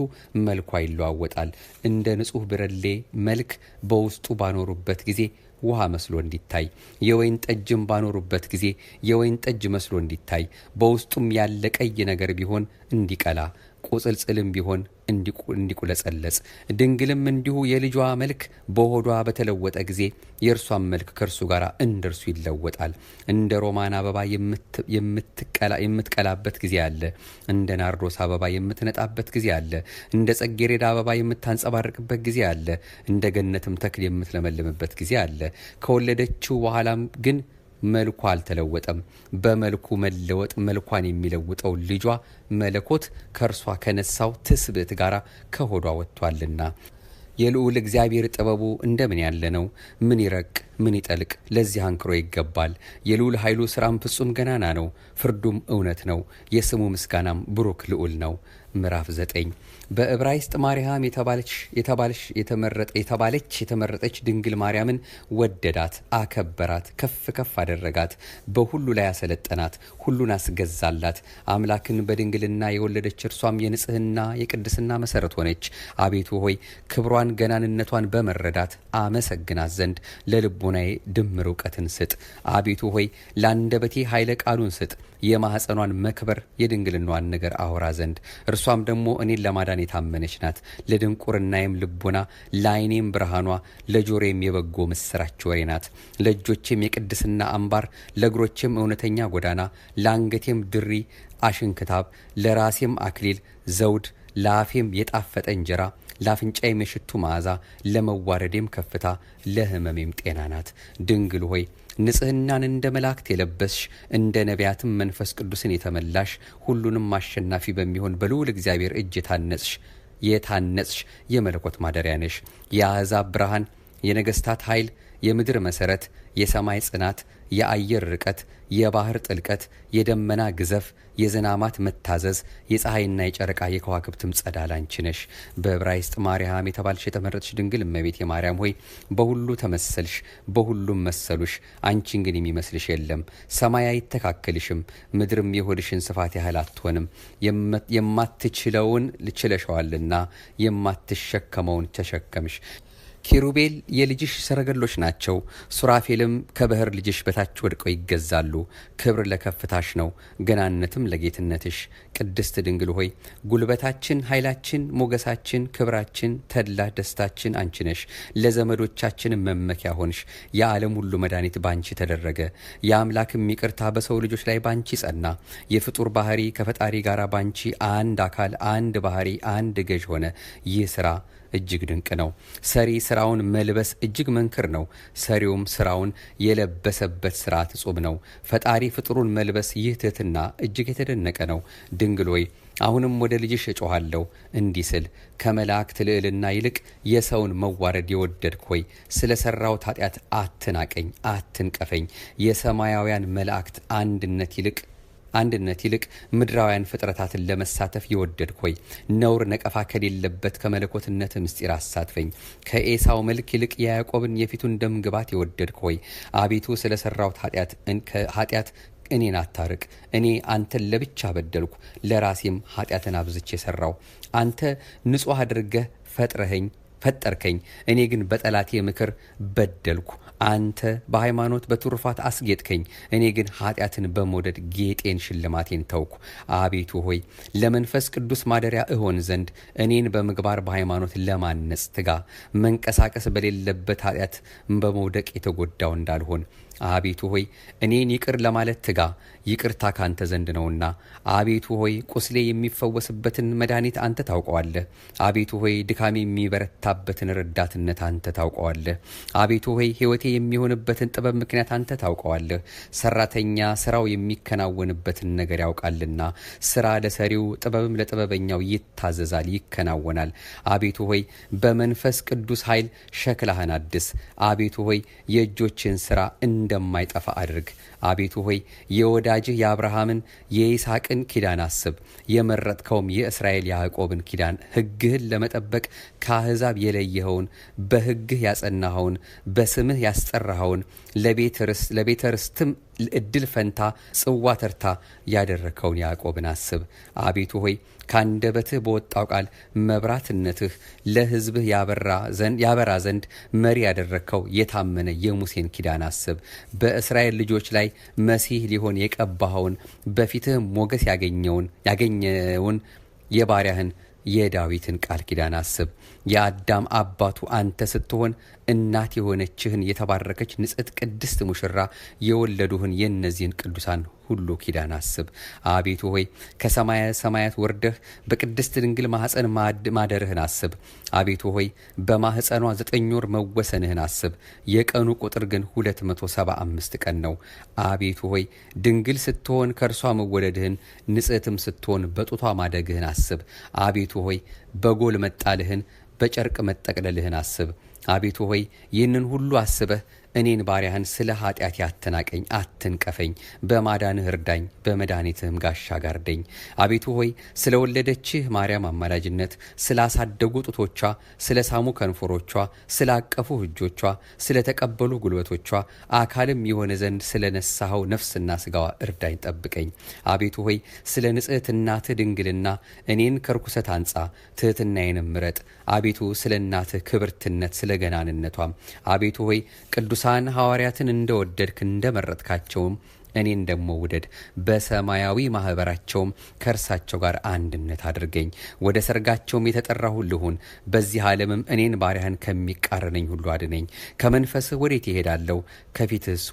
መልኳ ይለዋወጣል። እንደ ንጹሕ ብርሌ መልክ በውስጡ ባኖሩበት ጊዜ ውሃ መስሎ እንዲታይ፣ የወይን ጠጅም ባኖሩበት ጊዜ የወይን ጠጅ መስሎ እንዲታይ፣ በውስጡም ያለ ቀይ ነገር ቢሆን እንዲቀላ፣ ቁጽልጽልም ቢሆን እንዲቁለጸለጽ፣ ድንግልም እንዲሁ የልጇ መልክ በሆዷ በተለወጠ ጊዜ የእርሷን መልክ ከእርሱ ጋር እንደርሱ ይለወጣል። እንደ ሮማን አበባ የምትቀላበት ጊዜ አለ፣ እንደ ናርዶስ አበባ የምትነጣበት ጊዜ አለ፣ እንደ ጽጌረዳ አበባ የምታንጸባርቅበት ጊዜ አለ፣ እንደ ገነትም ተክል የምትለመልምበት ጊዜ አለ። ከወለደችው በኋላም ግን መልኳ አልተለወጠም። በመልኩ መለወጥ መልኳን የሚለውጠው ልጇ መለኮት ከእርሷ ከነሳው ትስብእት ጋር ከሆዷ ወጥቷልና። የልዑል እግዚአብሔር ጥበቡ እንደምን ያለ ነው! ምን ይረቅ ምን ይጠልቅ! ለዚህ አንክሮ ይገባል። የልዑል ኃይሉ ስራም ፍጹም ገናና ነው። ፍርዱም እውነት ነው። የስሙ ምስጋናም ብሩክ ልዑል ነው። ምዕራፍ 9 በዕብራይስጥ ማርያም የተመረጠች ድንግል ማርያምን ወደዳት፣ አከበራት፣ ከፍ ከፍ አደረጋት፣ በሁሉ ላይ አሰለጠናት፣ ሁሉን አስገዛላት። አምላክን በድንግልና የወለደች እርሷም የንጽህና የቅድስና መሰረት ሆነች። አቤቱ ሆይ ክብሯን ገናንነቷን በመረዳት አመሰግናት ዘንድ ለልቦናዬ ድምር እውቀትን ስጥ። አቤቱ ሆይ ለአንደበቴ ኃይለ ቃሉን ስጥ፣ የማኅፀኗን መክበር የድንግልናዋን ነገር አወራ ዘንድ። እርሷም ደግሞ እኔን ለማዳን የታመነች ናት። ለድንቁርናዬም ልቦና፣ ለዓይኔም ብርሃኗ፣ ለጆሮዬም የበጎ ምስራች ወሬ ናት። ለእጆቼም የቅድስና አምባር፣ ለእግሮቼም እውነተኛ ጎዳና፣ ለአንገቴም ድሪ አሽንክታብ፣ ለራሴም አክሊል ዘውድ፣ ለአፌም የጣፈጠ እንጀራ፣ ለአፍንጫዬም የሽቱ መዓዛ፣ ለመዋረዴም ከፍታ፣ ለሕመሜም ጤና ናት። ድንግል ሆይ ንጽህናን እንደ መላእክት የለበስሽ፣ እንደ ነቢያትም መንፈስ ቅዱስን የተመላሽ፣ ሁሉንም አሸናፊ በሚሆን በልዑል እግዚአብሔር እጅ የታነጽሽ የመለኮት ማደሪያ ነሽ። የአሕዛብ ብርሃን፣ የነገሥታት ኃይል፣ የምድር መሠረት፣ የሰማይ ጽናት፣ የአየር ርቀት፣ የባህር ጥልቀት፣ የደመና ግዘፍ፣ የዝናማት መታዘዝ፣ የፀሐይና የጨረቃ የከዋክብትም ጸዳል አንቺ ነሽ። በዕብራይስጥ ማርያም የተባልሽ የተመረጥሽ ድንግል እመቤት የማርያም ሆይ በሁሉ ተመሰልሽ፣ በሁሉም መሰሉሽ። አንቺን ግን የሚመስልሽ የለም። ሰማይ አይተካከልሽም፣ ምድርም የሆድሽን ስፋት ያህል አትሆንም። የማትችለውን ችለሸዋልና የማትሸከመውን ተሸከምሽ። ኪሩቤል የልጅሽ ሰረገሎች ናቸው፣ ሱራፌልም ከባህር ልጅሽ በታች ወድቀው ይገዛሉ። ክብር ለከፍታሽ ነው፣ ገናነትም ለጌትነትሽ። ቅድስት ድንግል ሆይ ጉልበታችን፣ ኃይላችን፣ ሞገሳችን፣ ክብራችን፣ ተድላ ደስታችን አንቺ ነሽ። ለዘመዶቻችን መመኪያ ሆንሽ። የዓለም ሁሉ መድኃኒት ባንቺ ተደረገ። የአምላክም ይቅርታ በሰው ልጆች ላይ ባንቺ ጸና። የፍጡር ባህሪ ከፈጣሪ ጋር ባንቺ አንድ አካል፣ አንድ ባህሪ፣ አንድ ገዥ ሆነ። ይህ ስራ እጅግ ድንቅ ነው። ሰሪ ስራውን መልበስ እጅግ መንክር ነው። ሰሪውም ስራውን የለበሰበት ስርዓት እጹብ ነው። ፈጣሪ ፍጡሩን መልበስ ይህ ትህትና እጅግ የተደነቀ ነው። ድንግል ሆይ አሁንም ወደ ልጅሽ እጮኻለሁ እንዲህ ስል፣ ከመላእክት ልዕልና ይልቅ የሰውን መዋረድ የወደድክ ሆይ ስለ ሠራሁት ኃጢአት አትናቀኝ፣ አትንቀፈኝ። የሰማያውያን መላእክት አንድነት ይልቅ ምድራውያን ፍጥረታትን ለመሳተፍ የወደድክ ሆይ ነውር ነቀፋ ከሌለበት ከመለኮትነት ምስጢር አሳትፈኝ። ከኤሳው መልክ ይልቅ የያዕቆብን የፊቱን ደም ግባት የወደድክ ሆይ አቤቱ ስለ ሠራሁት ኃጢአት እኔን አታርቅ። እኔ አንተን ለብቻ በደልኩ፣ ለራሴም ኃጢአትን አብዝቼ ሠራው። አንተ ንጹሕ አድርገህ ፈጠርከኝ፣ እኔ ግን በጠላቴ ምክር በደልኩ። አንተ በሃይማኖት በትሩፋት አስጌጥከኝ፣ እኔ ግን ኃጢአትን በመውደድ ጌጤን ሽልማቴን ተውኩ። አቤቱ ሆይ ለመንፈስ ቅዱስ ማደሪያ እሆን ዘንድ እኔን በምግባር በሃይማኖት ለማነጽ ትጋ። መንቀሳቀስ በሌለበት ኃጢአት በመውደቅ የተጎዳው እንዳልሆን አቤቱ ሆይ እኔን ይቅር ለማለት ትጋ። ይቅርታ ካንተ ዘንድ ነውና። አቤቱ ሆይ ቁስሌ የሚፈወስበትን መድኃኒት አንተ ታውቀዋለህ። አቤቱ ሆይ ድካሜ የሚበረታበትን ረዳትነት አንተ ታውቀዋለህ። አቤቱ ሆይ ሕይወቴ የሚሆንበትን ጥበብ ምክንያት አንተ ታውቀዋለህ። ሰራተኛ ስራው የሚከናወንበትን ነገር ያውቃልና፣ ስራ ለሰሪው ጥበብም ለጥበበኛው ይታዘዛል፣ ይከናወናል። አቤቱ ሆይ በመንፈስ ቅዱስ ኃይል ሸክላህን አድስ። አቤቱ ሆይ የእጆችን ስራ እንደማይጠፋ አድርግ። አቤቱ ሆይ የወዳጅህ የአብርሃምን የይስሐቅን ኪዳን አስብ። የመረጥከውም የእስራኤል ያዕቆብን ኪዳን ሕግህን ለመጠበቅ ከአሕዛብ የለየኸውን በሕግህ ያጸናኸውን በስምህ ያስጠራኸውን ለቤተ ርስትም እድል ፈንታ ጽዋ ተርታ ያደረከውን ያዕቆብን አስብ። አቤቱ ሆይ ካንደበትህ በወጣው ቃል መብራትነትህ ለሕዝብህ ያበራ ዘንድ መሪ ያደረከው የታመነ የሙሴን ኪዳን አስብ። በእስራኤል ልጆች ላይ መሲህ ሊሆን የቀባኸውን በፊትህም ሞገስ ያገኘውን የባሪያህን የዳዊትን ቃል ኪዳን አስብ። የአዳም አባቱ አንተ ስትሆን እናት የሆነችህን የተባረከች ንጽሕት ቅድስት ሙሽራ የወለዱህን የእነዚህን ቅዱሳን ሁሉ ኪዳን አስብ። አቤቱ ሆይ ከሰማየ ሰማያት ወርደህ በቅድስት ድንግል ማኅፀን ማደርህን አስብ። አቤቱ ሆይ በማኅፀኗ 9 ወር መወሰንህን አስብ። የቀኑ ቁጥር ግን 275 ቀን ነው። አቤቱ ሆይ ድንግል ስትሆን ከእርሷ መወለድህን፣ ንጽሕትም ስትሆን በጡቷ ማደግህን አስብ። አቤቱ ሆይ በጎል መጣልህን፣ በጨርቅ መጠቅለልህን አስብ። አቤቱ ሆይ ይህንን ሁሉ አስበህ እኔን ባሪያህን ስለ ኃጢአቴ አትናቀኝ፣ አትንቀፈኝ። በማዳንህ እርዳኝ፣ በመድኃኒትህም ጋሻ ጋርደኝ። አቤቱ ሆይ ስለ ወለደችህ ማርያም አማላጅነት፣ ስላሳደጉ ጡቶቿ፣ ስለ ሳሙ ከንፈሮቿ፣ ስለ አቀፉ እጆቿ፣ ስለ ተቀበሉ ጉልበቶቿ፣ አካልም የሆነ ዘንድ ስለ ነሳኸው ነፍስና ስጋዋ እርዳኝ፣ ጠብቀኝ። አቤቱ ሆይ ስለ ንጽሕት እናትህ ድንግልና እኔን ከርኩሰት አንጻ፣ ትሕትናዬንም ምረጥ። አቤቱ ስለ እናትህ ክብርትነት፣ ስለ ገናንነቷም አቤቱ ሆይ ቅዱሳን ሐዋርያትን እንደወደድክ እንደመረጥካቸውም እኔን ደሞ ውደድ። በሰማያዊ ማኅበራቸውም ከእርሳቸው ጋር አንድነት አድርገኝ። ወደ ሰርጋቸውም የተጠራሁ ልሁን። በዚህ ዓለምም እኔን ባሪያህን ከሚቃረነኝ ሁሉ አድነኝ። ከመንፈስህ ወዴት ይሄዳለሁ? ከፊትህስ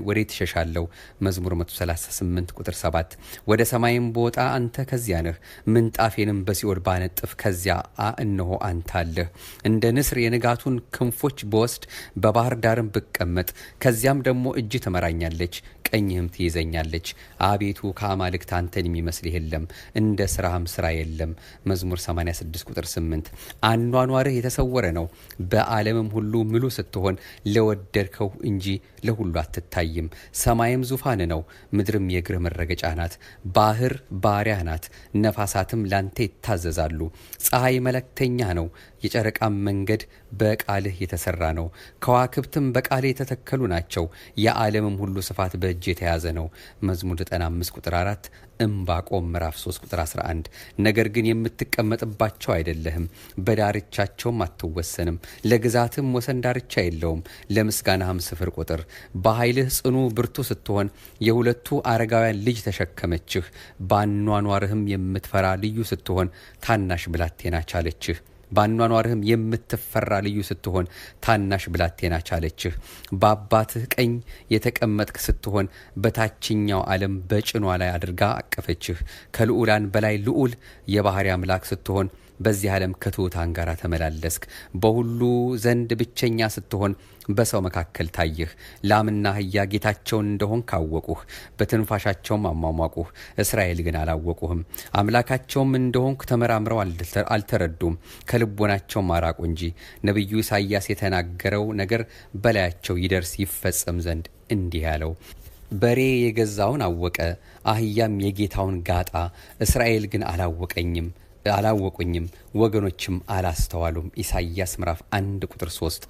ወዴት እሸሻለሁ? መዝሙር 138 ቁጥር 7። ወደ ሰማይም በወጣ አንተ ከዚያ ነህ። ምንጣፌንም በሲኦል ባነጥፍ ከዚያ እነሆ አንተ አለህ። እንደ ንስር የንጋቱን ክንፎች በወስድ በባህር ዳርም ብቀመጥ ከዚያም ደግሞ እጅ ትመራኛለች፣ ቀኝህም ትይዘኛለች። አቤቱ ከአማልክት አንተን የሚመስል የለም፣ እንደ ስራህም ስራ የለም። መዝሙር 86 ቁጥር 8። አኗኗርህ የተሰወረ ነው፣ በዓለምም ሁሉ ምሉ ስትሆን ለወደድከው እንጂ ለሁሉ አትታይም። ሰማይም ዙፋን ነው፣ ምድርም የእግርህ መረገጫ ናት። ባህር ባሪያህ ናት፣ ነፋሳትም ላንተ ይታዘዛሉ። ፀሐይ መለክተኛ ነው፣ የጨረቃም መንገድ በቃልህ የተሰራ ነው። ከዋክብትም በቃልህ የተተከሉ ናቸው። የዓለምም ሁሉ ስፋት በእጅ የተያዘ ነው። መዝሙር 95 ቁጥር 4፣ ዕንባቆም ምዕራፍ 3 ቁጥር 11። ነገር ግን የምትቀመጥባቸው አይደለህም፣ በዳርቻቸውም አትወሰንም። ለግዛትም ወሰን ዳርቻ የለውም፣ ለምስጋናህም ስፍር ቁጥር። በኃይልህ ጽኑ ብርቱ ስትሆን የሁለቱ አረጋውያን ልጅ ተሸከመችህ። በአኗኗርህም የምትፈራ ልዩ ስትሆን ታናሽ ብላቴና ቻለችህ። በአኗኗርህም የምትፈራ ልዩ ስትሆን ታናሽ ብላቴና ቻለችህ። በአባትህ ቀኝ የተቀመጥክ ስትሆን በታችኛው ዓለም በጭኗ ላይ አድርጋ አቀፈችህ። ከልዑላን በላይ ልዑል የባሕሪ አምላክ ስትሆን በዚህ ዓለም ከትሑታን ጋር ተመላለስክ። በሁሉ ዘንድ ብቸኛ ስትሆን በሰው መካከል ታየህ። ላምና አህያ ጌታቸውን እንደሆን ካወቁህ፣ በትንፋሻቸውም አሟሟቁህ። እስራኤል ግን አላወቁህም። አምላካቸውም እንደሆንክ ተመራምረው አልተረዱም፣ ከልቦናቸውም አራቁ እንጂ። ነቢዩ ኢሳይያስ የተናገረው ነገር በላያቸው ይደርስ ይፈጸም ዘንድ እንዲህ ያለው፣ በሬ የገዛውን አወቀ፣ አህያም የጌታውን ጋጣ። እስራኤል ግን አላወቁኝም፣ ወገኖችም አላስተዋሉም። ኢሳይያስ ምዕራፍ 1 ቁጥር 3።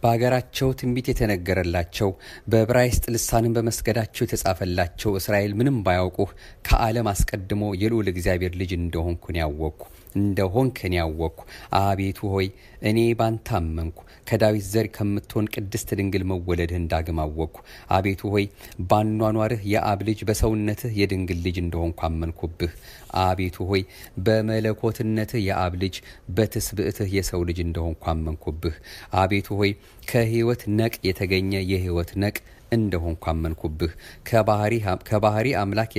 በአገራቸው ትንቢት የተነገረላቸው በዕብራይስጥ ልሳንን በመስገዳቸው የተጻፈላቸው እስራኤል ምንም ባያውቁህ ከዓለም አስቀድሞ የልዑል እግዚአብሔር ልጅ እንደሆንኩን ያወቅኩ። አቤቱ ሆይ እኔ ባንተ አመንኩ። ከዳዊት ዘር ከምትሆን ቅድስት ድንግል መወለድህን ዳግም አወቅኩ። አቤቱ ሆይ ባኗኗርህ የአብ ልጅ በሰውነትህ የድንግል ልጅ እንደሆንኩ አመንኩብህ። አቤቱ ሆይ በመለኮትነትህ የአብ ልጅ በትስብእትህ የሰው ልጅ እንደሆንኩ አመንኩብህ። አቤቱ ሆይ ከሕይወት ነቅ የተገኘ የሕይወት ነቅ እንደሆንኩ አመንኩብህ። ከባሕሪ አምላክ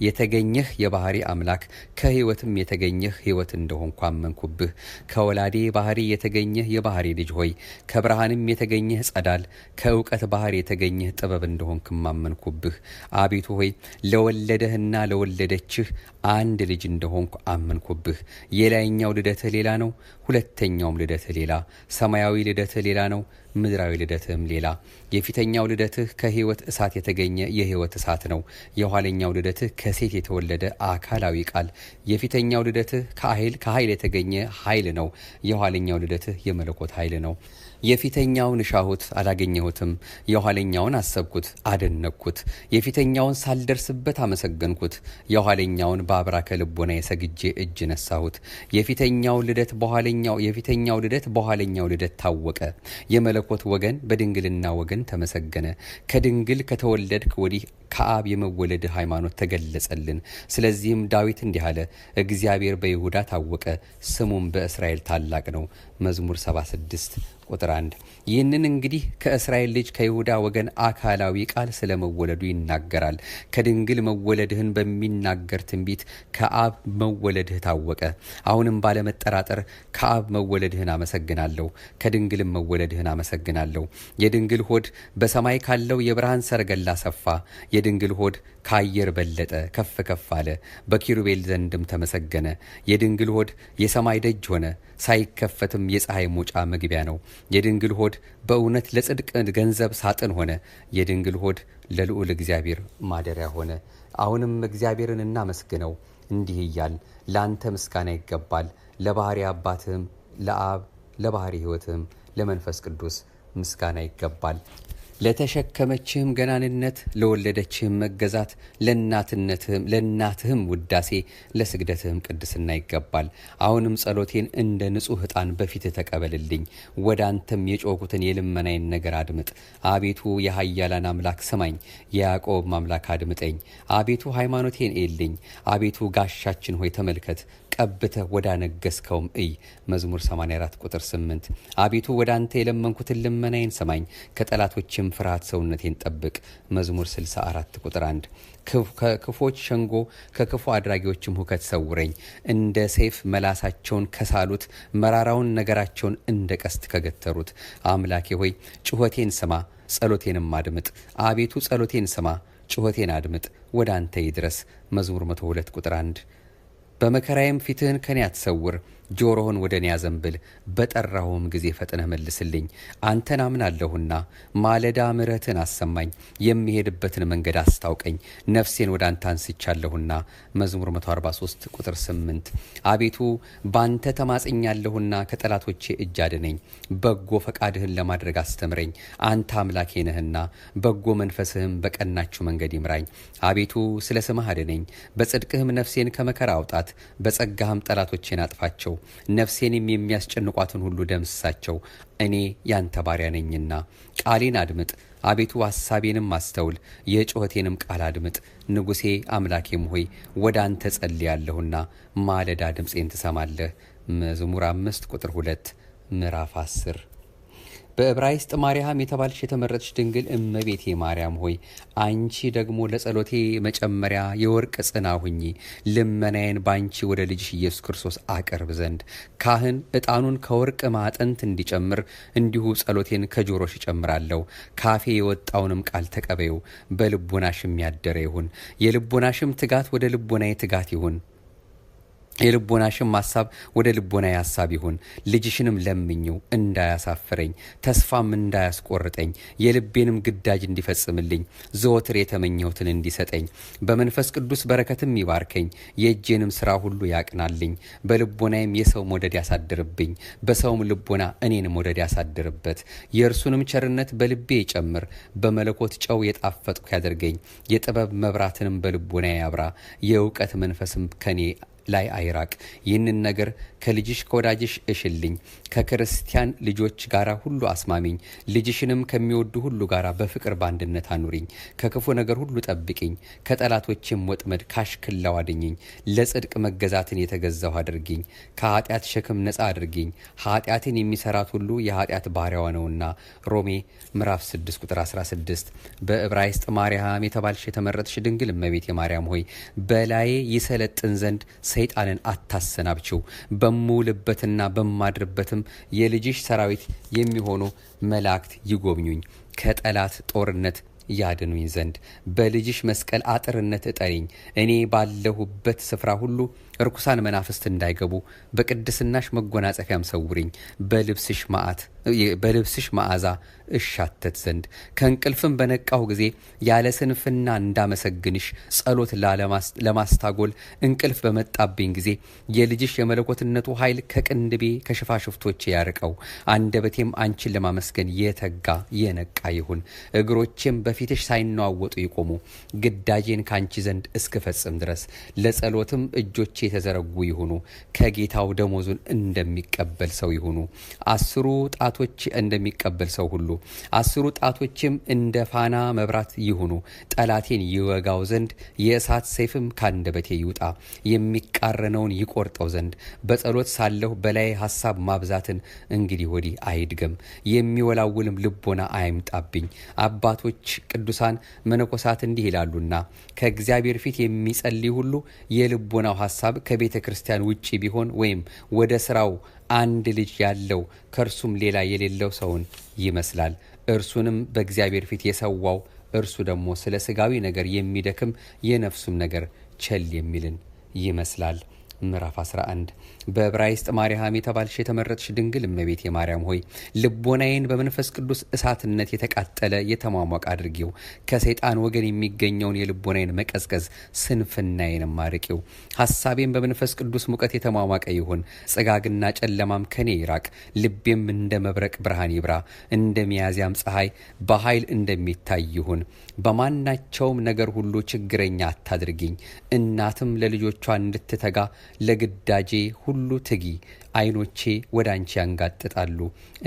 የተገኘህ የባሕሪ አምላክ ከሕይወትም የተገኘህ ሕይወት እንደሆንኩ አመንኩብህ። ከወላዴ ባሕሪ የተገኘህ የባሕሪ ልጅ ሆይ ከብርሃንም የተገኘህ ጸዳል ከእውቀት ባሕሪ የተገኘህ ጥበብ እንደሆንክም አመንኩብህ። አቤቱ ሆይ ለወለደህና ለወለደችህ አንድ ልጅ እንደሆንኩ አመንኩብህ። የላይኛው ልደትህ ሌላ ነው፣ ሁለተኛውም ልደትህ ሌላ። ሰማያዊ ልደትህ ሌላ ነው፣ ምድራዊ ልደትህም ሌላ። የፊተኛው ልደትህ ከሕይወት እሳት የተገኘ የሕይወት እሳት ነው። የኋለኛው ልደትህ ከሴት የተወለደ አካላዊ ቃል። የፊተኛው ልደትህ ከኃይል የተገኘ ኃይል ነው። የኋለኛው ልደትህ የመለኮት ኃይል ነው። የፊተኛውን እሻሁት አላገኘሁትም፣ የኋለኛውን አሰብኩት አደነቅኩት። የፊተኛውን ሳልደርስበት አመሰገንኩት፣ የኋለኛውን በአብራከ ልቦና የሰግጄ እጅ ነሳሁት። የፊተኛው ልደት በኋለኛው ልደት ታወቀ። የመለኮት ወገን በድንግልና ወገን ተመሰገነ። ከድንግል ከተወለድክ ወዲህ ከአብ የመወለድ ሃይማኖት ተገለጸልን። ስለዚህም ዳዊት እንዲህ አለ፣ እግዚአብሔር በይሁዳ ታወቀ፣ ስሙም በእስራኤል ታላቅ ነው። መዝሙር 76 ቁጥር 1። ይህንን እንግዲህ ከእስራኤል ልጅ ከይሁዳ ወገን አካላዊ ቃል ስለመወለዱ ይናገራል። ከድንግል መወለድህን በሚናገር ትንቢት ከአብ መወለድህ ታወቀ። አሁንም ባለመጠራጠር ከአብ መወለድህን አመሰግናለሁ፣ ከድንግልም መወለድህን አመሰግናለሁ። የድንግል ሆድ በሰማይ ካለው የብርሃን ሰረገላ ሰፋ። የድንግል ሆድ ከአየር በለጠ፣ ከፍ ከፍ አለ፣ በኪሩቤል ዘንድም ተመሰገነ። የድንግል ሆድ የሰማይ ደጅ ሆነ፣ ሳይከፈትም የፀሐይ መውጫ መግቢያ ነው። የድንግል ሆድ በእውነት ለጽድቅ ገንዘብ ሳጥን ሆነ። የድንግል ሆድ ለልዑል እግዚአብሔር ማደሪያ ሆነ። አሁንም እግዚአብሔርን እናመስግነው እንዲህ እያል፣ ለአንተ ምስጋና ይገባል፣ ለባሕሪ አባትህም ለአብ ለባሕሪ ሕይወትህም ለመንፈስ ቅዱስ ምስጋና ይገባል። ለተሸከመችህም ገናንነት፣ ለወለደችህም መገዛት፣ ለእናትህም ውዳሴ፣ ለስግደትህም ቅድስና ይገባል። አሁንም ጸሎቴን እንደ ንጹሕ ዕጣን በፊትህ ተቀበልልኝ። ወደ አንተም የጮኩትን የልመናዬን ነገር አድምጥ። አቤቱ የኃያላን አምላክ ስማኝ፣ የያዕቆብ አምላክ አድምጠኝ። አቤቱ ሃይማኖቴን እይልኝ። አቤቱ ጋሻችን ሆይ ተመልከት፣ ቀብተህ ወዳነገስከውም እይ። መዝሙር 84 ቁጥር 8። አቤቱ ወደ አንተ የለመንኩትን ልመናዬን ሰማኝ፣ ከጠላቶችም ፍርሃት ሰውነቴን ጠብቅ። መዝሙር 64 ቁጥር 1። ከክፎች ሸንጎ ከክፉ አድራጊዎችም ሁከት ሰውረኝ። እንደ ሰይፍ መላሳቸውን ከሳሉት፣ መራራውን ነገራቸውን እንደ ቀስት ከገተሩት። አምላኬ ሆይ ጩኸቴን ስማ፣ ጸሎቴንም አድምጥ። አቤቱ ጸሎቴን ስማ፣ ጩኸቴን አድምጥ፣ ወደ አንተ ይድረስ። መዝሙር 102 ቁጥር 1። በመከራዬም ፊትህን ከኔ አትሰውር። ጆሮህን ወደ እኔ አዘንብል፣ በጠራሁም ጊዜ ፈጥነህ መልስልኝ። አንተን አምናለሁና ማለዳ ምሕረትህን አሰማኝ፣ የሚሄድበትን መንገድ አስታውቀኝ። ነፍሴን ወደ አንተ አንስቻለሁና። መዝሙር 143 ቁጥር 8። አቤቱ ባንተ ተማጽኛለሁና ከጠላቶቼ እጅ አድነኝ። በጎ ፈቃድህን ለማድረግ አስተምረኝ። አንተ አምላኬ ነህና በጎ መንፈስህም በቀናችሁ መንገድ ይምራኝ። አቤቱ ስለ ስምህ አድነኝ፣ በጽድቅህም ነፍሴን ከመከራ አውጣት። በጸጋህም ጠላቶቼን አጥፋቸው፣ ነፍሴንም የሚያስጨንቋትን ሁሉ ደምስሳቸው። እኔ ያንተ ባሪያ ነኝና ቃሌን አድምጥ። አቤቱ ሐሳቤንም አስተውል፣ የጩኸቴንም ቃል አድምጥ። ንጉሴ አምላኬም ሆይ ወደ አንተ ጸልያለሁና ማለዳ ድምፄን ትሰማለህ። መዝሙር 5 ቁጥር 2 ምዕራፍ 10። በዕብራይስጥ ማርያም የተባልሽ የተመረጥሽ ድንግል እመቤቴ ማርያም ሆይ አንቺ ደግሞ ለጸሎቴ መጨመሪያ የወርቅ ጽና ሁኚ። ልመናዬን ባንቺ ወደ ልጅሽ ኢየሱስ ክርስቶስ አቀርብ ዘንድ ካህን ዕጣኑን ከወርቅ ማዕጠንት እንዲጨምር እንዲሁ ጸሎቴን ከጆሮሽ እጨምራለሁ። ካፌ የወጣውንም ቃል ተቀበዩ፣ በልቦናሽም ያደረ ይሁን። የልቦናሽም ትጋት ወደ ልቦናዬ ትጋት ይሁን፣ የልቦናሽም ሐሳብ ወደ ልቦናዬ ሐሳብ ይሁን። ልጅሽንም ለምኝው እንዳያሳፍረኝ፣ ተስፋም እንዳያስቆርጠኝ፣ የልቤንም ግዳጅ እንዲፈጽምልኝ፣ ዘወትር የተመኘሁትን እንዲሰጠኝ፣ በመንፈስ ቅዱስ በረከትም ይባርከኝ፣ የእጄንም ሥራ ሁሉ ያቅናልኝ። በልቦናዬም የሰው መውደድ ያሳድርብኝ፣ በሰውም ልቦና እኔን መውደድ ያሳድርበት። የእርሱንም ቸርነት በልቤ ይጨምር፣ በመለኮት ጨው የጣፈጥኩ ያደርገኝ። የጥበብ መብራትንም በልቦናዬ ያብራ፣ የእውቀት መንፈስም ከኔ ላይ አይራቅ። ይህንን ነገር ከልጅሽ ከወዳጅሽ እሽልኝ፣ ከክርስቲያን ልጆች ጋር ሁሉ አስማሚኝ። ልጅሽንም ከሚወዱ ሁሉ ጋር በፍቅር በአንድነት አኑሪኝ። ከክፉ ነገር ሁሉ ጠብቂኝ፣ ከጠላቶችም ወጥመድ ካሽክላው አድኝኝ። ለጽድቅ መገዛትን የተገዛሁ አድርጊኝ፣ ከኃጢአት ሸክም ነፃ አድርጊኝ። ኃጢአትን የሚሰራት ሁሉ የኃጢአት ባሪያዋ ነውና። ሮሜ ምዕራፍ 6 ቁጥር 16። በዕብራይስጥ ማርያም የተባልሽ የተመረጥሽ ድንግል እመቤቴ ማርያም ሆይ በላዬ ይሰለጥን ዘንድ ሰይጣንን አታሰናብችው። በምውልበትና በማድርበትም የልጅሽ ሰራዊት የሚሆኑ መላእክት ይጎብኙኝ፣ ከጠላት ጦርነት ያድኑኝ ዘንድ በልጅሽ መስቀል አጥርነት እጠሪኝ። እኔ ባለሁበት ስፍራ ሁሉ ርኩሳን መናፍስት እንዳይገቡ በቅድስናሽ መጎናጸፊያም ሰውሪኝ። በልብስሽ መዓዛ እሻተት ዘንድ ከእንቅልፍም በነቃሁ ጊዜ ያለ ስንፍና እንዳመሰግንሽ ጸሎት ለማስታጎል እንቅልፍ በመጣብኝ ጊዜ የልጅሽ የመለኮትነቱ ኃይል ከቅንድቤ ከሽፋሽፍቶቼ ያርቀው። አንደበቴም አንቺን ለማመስገን የተጋ የነቃ ይሁን። እግሮቼም በፊትሽ ሳይነዋወጡ ይቆሙ፣ ግዳጄን ካንቺ ዘንድ እስክፈጽም ድረስ። ለጸሎትም እጆቼ የተዘረጉ ይሁኑ፣ ከጌታው ደሞዙን እንደሚቀበል ሰው ይሁኑ። 10 ጣቶች እንደሚቀበል ሰው ሁሉ 10 ጣቶችም እንደ ፋና መብራት ይሁኑ። ጠላቴን ይወጋው ዘንድ የእሳት ሰይፍም ካንደበቴ ይውጣ፣ የሚቃረነውን ይቆርጠው ዘንድ። በጸሎት ሳለሁ በላይ ሐሳብ ማብዛትን እንግዲህ ወዲህ አይድገም፣ የሚወላውልም ልቦና አይምጣብኝ። አባቶች ቅዱሳን መነኮሳት እንዲህ ይላሉና ከእግዚአብሔር ፊት የሚጸልይ ሁሉ የልቦናው ሐሳብ ከቤተ ክርስቲያን ውጪ ቢሆን ወይም ወደ ስራው አንድ ልጅ ያለው ከእርሱም ሌላ የሌለው ሰውን ይመስላል። እርሱንም በእግዚአብሔር ፊት የሰዋው እርሱ ደግሞ ስለ ስጋዊ ነገር የሚደክም የነፍሱም ነገር ቸል የሚልን ይመስላል። ምዕራፍ 11 በዕብራይስጥ ማርያም የተባልሽ የተመረጥሽ ድንግል እመቤቴ ማርያም ሆይ ልቦናዬን በመንፈስ ቅዱስ እሳትነት የተቃጠለ የተሟሟቅ አድርጊው። ከሰይጣን ወገን የሚገኘውን የልቦናዬን መቀዝቀዝ ስንፍናዬንም አርቂው። ሐሳቤም በመንፈስ ቅዱስ ሙቀት የተሟሟቀ ይሁን። ጽጋግና ጨለማም ከኔ ይራቅ። ልቤም እንደ መብረቅ ብርሃን ይብራ፣ እንደ ሚያዝያም ፀሐይ በኃይል እንደሚታይ ይሁን። በማናቸውም ነገር ሁሉ ችግረኛ አታድርጊኝ። እናትም ለልጆቿ እንድትተጋ ለግዳጄ ሁሉ ትጊ። ዓይኖቼ ወደ አንቺ ያንጋጥጣሉ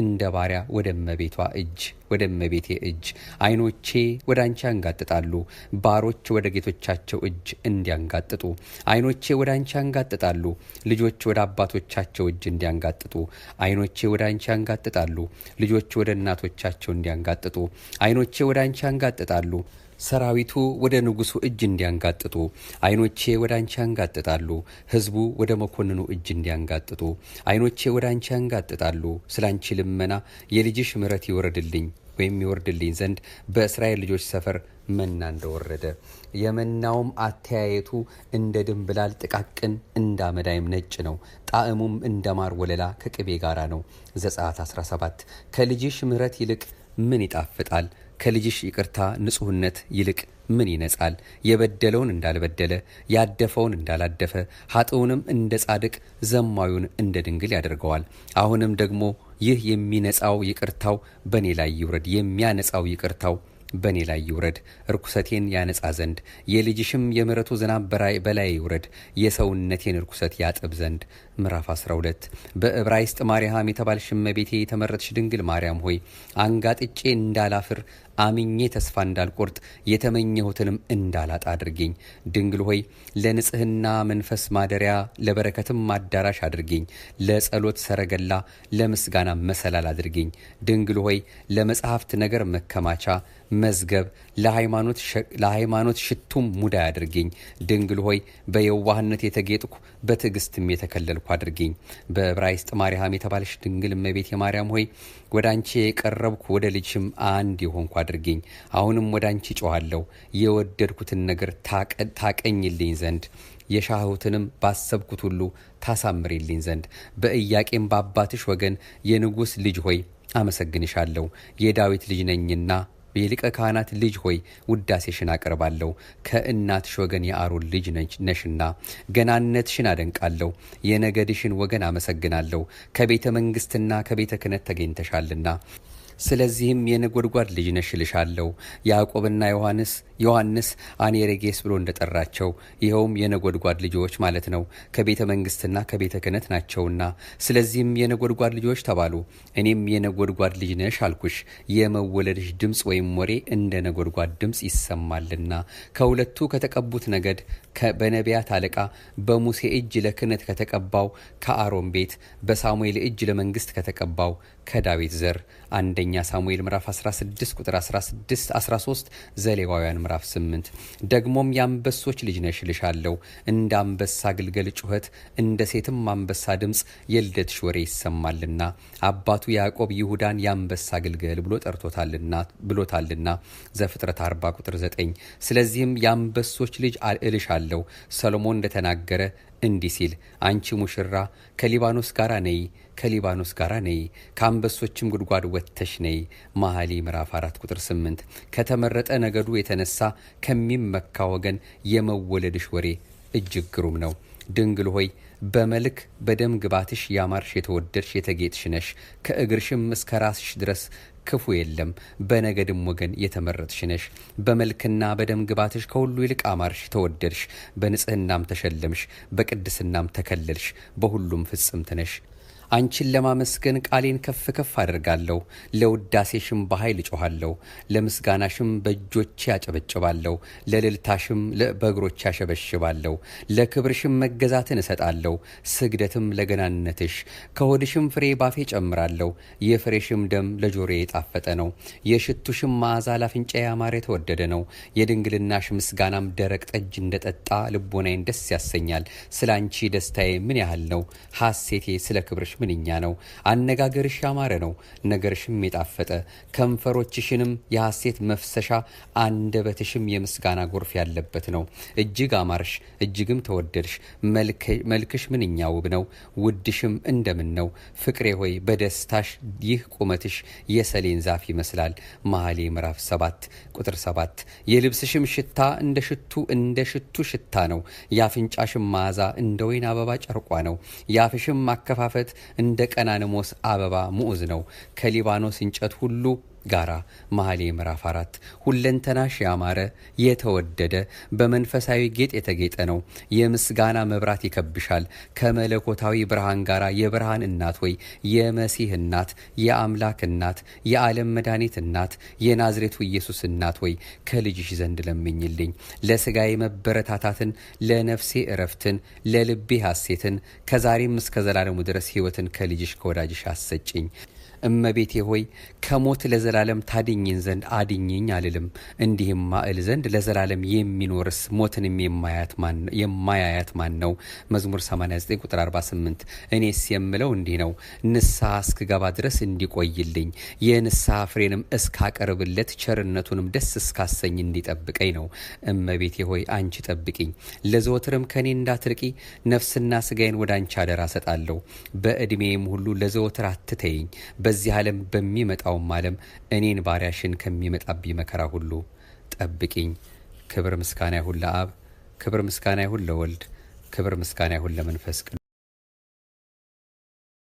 እንደ ባሪያ ወደ እመቤቴ እጅ። ዓይኖቼ ወደ አንቺ ያንጋጥጣሉ ባሮች ወደ ጌቶቻቸው እጅ እንዲያንጋጥጡ። ዓይኖቼ ወደ አንቺ ያንጋጥጣሉ ልጆች ወደ አባቶቻቸው እጅ እንዲያንጋጥጡ። ዓይኖቼ ወደ አንቺ ያንጋጥጣሉ ልጆች ወደ እናቶቻቸው እንዲያንጋጥጡ። ዓይኖቼ ወደ አንቺ ያንጋጥጣሉ ሰራዊቱ ወደ ንጉሱ እጅ እንዲያንጋጥጡ። ዓይኖቼ ወደ አንቺ ያንጋጥጣሉ ሕዝቡ ወደ መኮንኑ እጅ እንዲያንጋጥጡ። ዓይኖቼ ወደ አንቺ ያንጋጥጣሉ ስለ አንቺ ልመና የልጅሽ ምሕረት ይወረድልኝ ወይም ይወርድልኝ ዘንድ በእስራኤል ልጆች ሰፈር መና እንደወረደ የመናውም አተያየቱ እንደ ድንብላል ጥቃቅን እንደ አመዳይም ነጭ ነው። ጣዕሙም እንደ ማር ወለላ ከቅቤ ጋራ ነው። ዘጸአት 17 ከልጅሽ ምሕረት ይልቅ ምን ይጣፍጣል? ከልጅሽ ይቅርታ ንጹሕነት ይልቅ ምን ይነጻል? የበደለውን እንዳልበደለ ያደፈውን እንዳላደፈ ኃጥኡንም እንደ ጻድቅ ዘማዩን እንደ ድንግል ያደርገዋል። አሁንም ደግሞ ይህ የሚነጻው ይቅርታው በእኔ ላይ ይውረድ፣ የሚያነጻው ይቅርታው በእኔ ላይ ይውረድ፣ ርኩሰቴን ያነጻ ዘንድ የልጅሽም የምሕረቱ ዝናብ በላይ ይውረድ፣ የሰውነቴን ርኩሰት ያጥብ ዘንድ። ምዕራፍ 12 በዕብራይስጥ ማርያም የተባልሽ እመቤቴ የተመረጥሽ ድንግል ማርያም ሆይ አንጋጥጬ እንዳላፍር አምኜ ተስፋ እንዳልቆርጥ የተመኘሁትንም እንዳላጣ አድርጌኝ። ድንግል ሆይ ለንጽህና መንፈስ ማደሪያ ለበረከትም አዳራሽ አድርጌኝ። ለጸሎት ሰረገላ ለምስጋና መሰላል አድርጌኝ። ድንግል ሆይ ለመጽሐፍት ነገር መከማቻ መዝገብ ለሃይማኖት ሽቱም ሙዳይ አድርጌኝ። ድንግል ሆይ በየዋህነት የተጌጥኩ በትዕግስትም የተከለልኩ አድርጌኝ። በዕብራይስጥ ማርያም የተባለሽ ድንግል እመቤቴ ማርያም ሆይ ወደ አንቺ የቀረብኩ ወደ ልጅሽም አንድ የሆንኩ አድርጌኝ። አሁንም ወደ አንቺ ጮኻለሁ የወደድኩትን ነገር ታቀኝልኝ ዘንድ የሻሁትንም ባሰብኩት ሁሉ ታሳምሪልኝ ዘንድ። በኢያቄም በአባትሽ ወገን የንጉሥ ልጅ ሆይ አመሰግንሻለሁ። የዳዊት ልጅ ነኝና የሊቀ ካህናት ልጅ ሆይ ውዳሴሽን አቀርባለሁ። ከእናትሽ ወገን የአሮን ልጅ ነሽና ገናነትሽን አደንቃለሁ። የነገድሽን ወገን አመሰግናለሁ። ከቤተ መንግሥትና ከቤተ ክህነት ተገኝተሻልና ስለዚህም የነጎድጓድ ልጅ ነሽ እልሻለሁ። ያዕቆብና ዮሐንስ አኔሬጌስ ብሎ እንደጠራቸው ይኸውም የነጎድጓድ ልጆች ማለት ነው፣ ከቤተ መንግሥትና ከቤተ ክህነት ናቸውና ስለዚህም የነጎድጓድ ልጆች ተባሉ። እኔም የነጎድጓድ ልጅ ነሽ አልኩሽ። የመወለድሽ ድምፅ ወይም ወሬ እንደ ነጎድጓድ ድምፅ ይሰማልና ከሁለቱ ከተቀቡት ነገድ በነቢያት አለቃ በሙሴ እጅ ለክህነት ከተቀባው ከአሮን ቤት በሳሙኤል እጅ ለመንግሥት ከተቀባው ከዳዊት ዘር። አንደኛ ሳሙኤል ምዕራፍ 16 ቁጥር 13 ዘሌዋውያን ምዕራፍ 8። ደግሞም የአንበሶች ልጅ ነሽ እልሻለሁ። እንደ አንበሳ ግልገል ጩኸት እንደ ሴትም አንበሳ ድምፅ የልደትሽ ወሬ ይሰማልና አባቱ ያዕቆብ ይሁዳን የአንበሳ ግልገል ብሎ ብሎታልና ዘፍጥረት 40 ቁጥር 9። ስለዚህም የአንበሶች ልጅ እልሻለሁ ሰሎሞን እንደተናገረ እንዲህ ሲል አንቺ ሙሽራ ከሊባኖስ ጋራ ነይ ከአንበሶችም ጉድጓድ ወጥተሽ ነይ። መኃልየ ምዕራፍ 4 ቁጥር 8። ከተመረጠ ነገዱ የተነሳ ከሚመካ ወገን የመወለድሽ ወሬ እጅግ ግሩም ነው። ድንግል ሆይ በመልክ በደም ግባትሽ ያማርሽ የተወደድሽ የተጌጥሽ ነሽ። ከእግርሽም እስከ ራስሽ ድረስ ክፉ የለም። በነገድም ወገን የተመረጥሽ ነሽ። በመልክና በደም ግባትሽ ከሁሉ ይልቅ አማርሽ ተወደድሽ። በንጽህናም ተሸለምሽ፣ በቅድስናም ተከለልሽ። በሁሉም ፍጽምት ነሽ። አንቺን ለማመስገን ቃሌን ከፍ ከፍ አደርጋለሁ። ለውዳሴሽም በኃይል እጮኻለሁ። ለምስጋናሽም በእጆቼ አጨበጭባለሁ። ለልልታሽም በእግሮቼ አሸበሽባለሁ። ለክብርሽም መገዛትን እሰጣለሁ። ስግደትም ለገናንነትሽ። ከሆድሽም ፍሬ ባፌ ጨምራለሁ። የፍሬሽም ደም ለጆሮዬ የጣፈጠ ነው። የሽቱሽም መዓዛ ላፍንጫ ያማረ የተወደደ ነው። የድንግልናሽ ምስጋናም ደረቅ ጠጅ እንደጠጣ ልቦናዬን ደስ ያሰኛል። ስለ አንቺ ደስታዬ ምን ያህል ነው! ሐሴቴ ስለ ክብርሽ ምንኛ ነው! አነጋገርሽ ያማረ ነው፣ ነገርሽም የጣፈጠ። ከንፈሮችሽንም የሐሴት መፍሰሻ፣ አንደበትሽም የምስጋና ጎርፍ ያለበት ነው። እጅግ አማርሽ፣ እጅግም ተወደድሽ። መልክሽ ምንኛ ውብ ነው! ውድሽም እንደምን ነው! ፍቅሬ ሆይ በደስታሽ ይህ ቁመትሽ የሰሌን ዛፍ ይመስላል። መኃልየ ምዕራፍ 7 ቁጥር 7። የልብስሽም ሽታ እንደ ሽቱ ሽታ ነው። የአፍንጫሽም መዓዛ እንደ ወይን አበባ ጨርቋ ነው። የአፍሽም ማከፋፈት እንደ ቀናንሞስ አበባ ሙዑዝ ነው። ከሊባኖስ እንጨት ሁሉ ጋራ። መኃልየ ምዕራፍ 4። ሁለንተናሽ ያማረ የተወደደ በመንፈሳዊ ጌጥ የተጌጠ ነው። የምስጋና መብራት ይከብሻል። ከመለኮታዊ ብርሃን ጋራ የብርሃን እናት ሆይ፣ የመሲህ እናት፣ የአምላክ እናት፣ የዓለም መድኃኒት እናት፣ የናዝሬቱ ኢየሱስ እናት ሆይ ከልጅሽ ዘንድ ለምኝልኝ። ለሥጋዬ መበረታታትን፣ ለነፍሴ እረፍትን፣ ለልቤ ሐሴትን፣ ከዛሬም እስከ ዘላለሙ ድረስ ሕይወትን ከልጅሽ ከወዳጅሽ አሰጭኝ። እመቤቴ ሆይ ከሞት ለዘላለም ታድኝን ዘንድ አድኝኝ አልልም። እንዲህም ማእል ዘንድ ለዘላለም የሚኖርስ ሞትንም የማያያት ማን ነው? መዝሙር 89 ቁጥር 48። እኔስ የምለው እንዲህ ነው፣ ንስሐ እስክገባ ድረስ እንዲቆይልኝ የንስሐ ፍሬንም እስካቀርብለት ቸርነቱንም ደስ እስካሰኝ እንዲጠብቀኝ ነው። እመቤቴ ሆይ አንቺ ጠብቂኝ፣ ለዘወትርም ከኔ እንዳትርቂ ነፍስና ስጋዬን ወደ አንቺ አደራ ሰጣለሁ። በዕድሜም ሁሉ ለዘወትር አትተይኝ። በዚህ ዓለም በሚመጣውም ዓለም እኔን ባሪያሽን ከሚመጣብኝ መከራ ሁሉ ጠብቂኝ። ክብር ምስጋና ይሁን ለአብ፣ ክብር ምስጋና ይሁን ለወልድ፣ ክብር ምስጋና ይሁን ለመንፈስ ቅዱስ።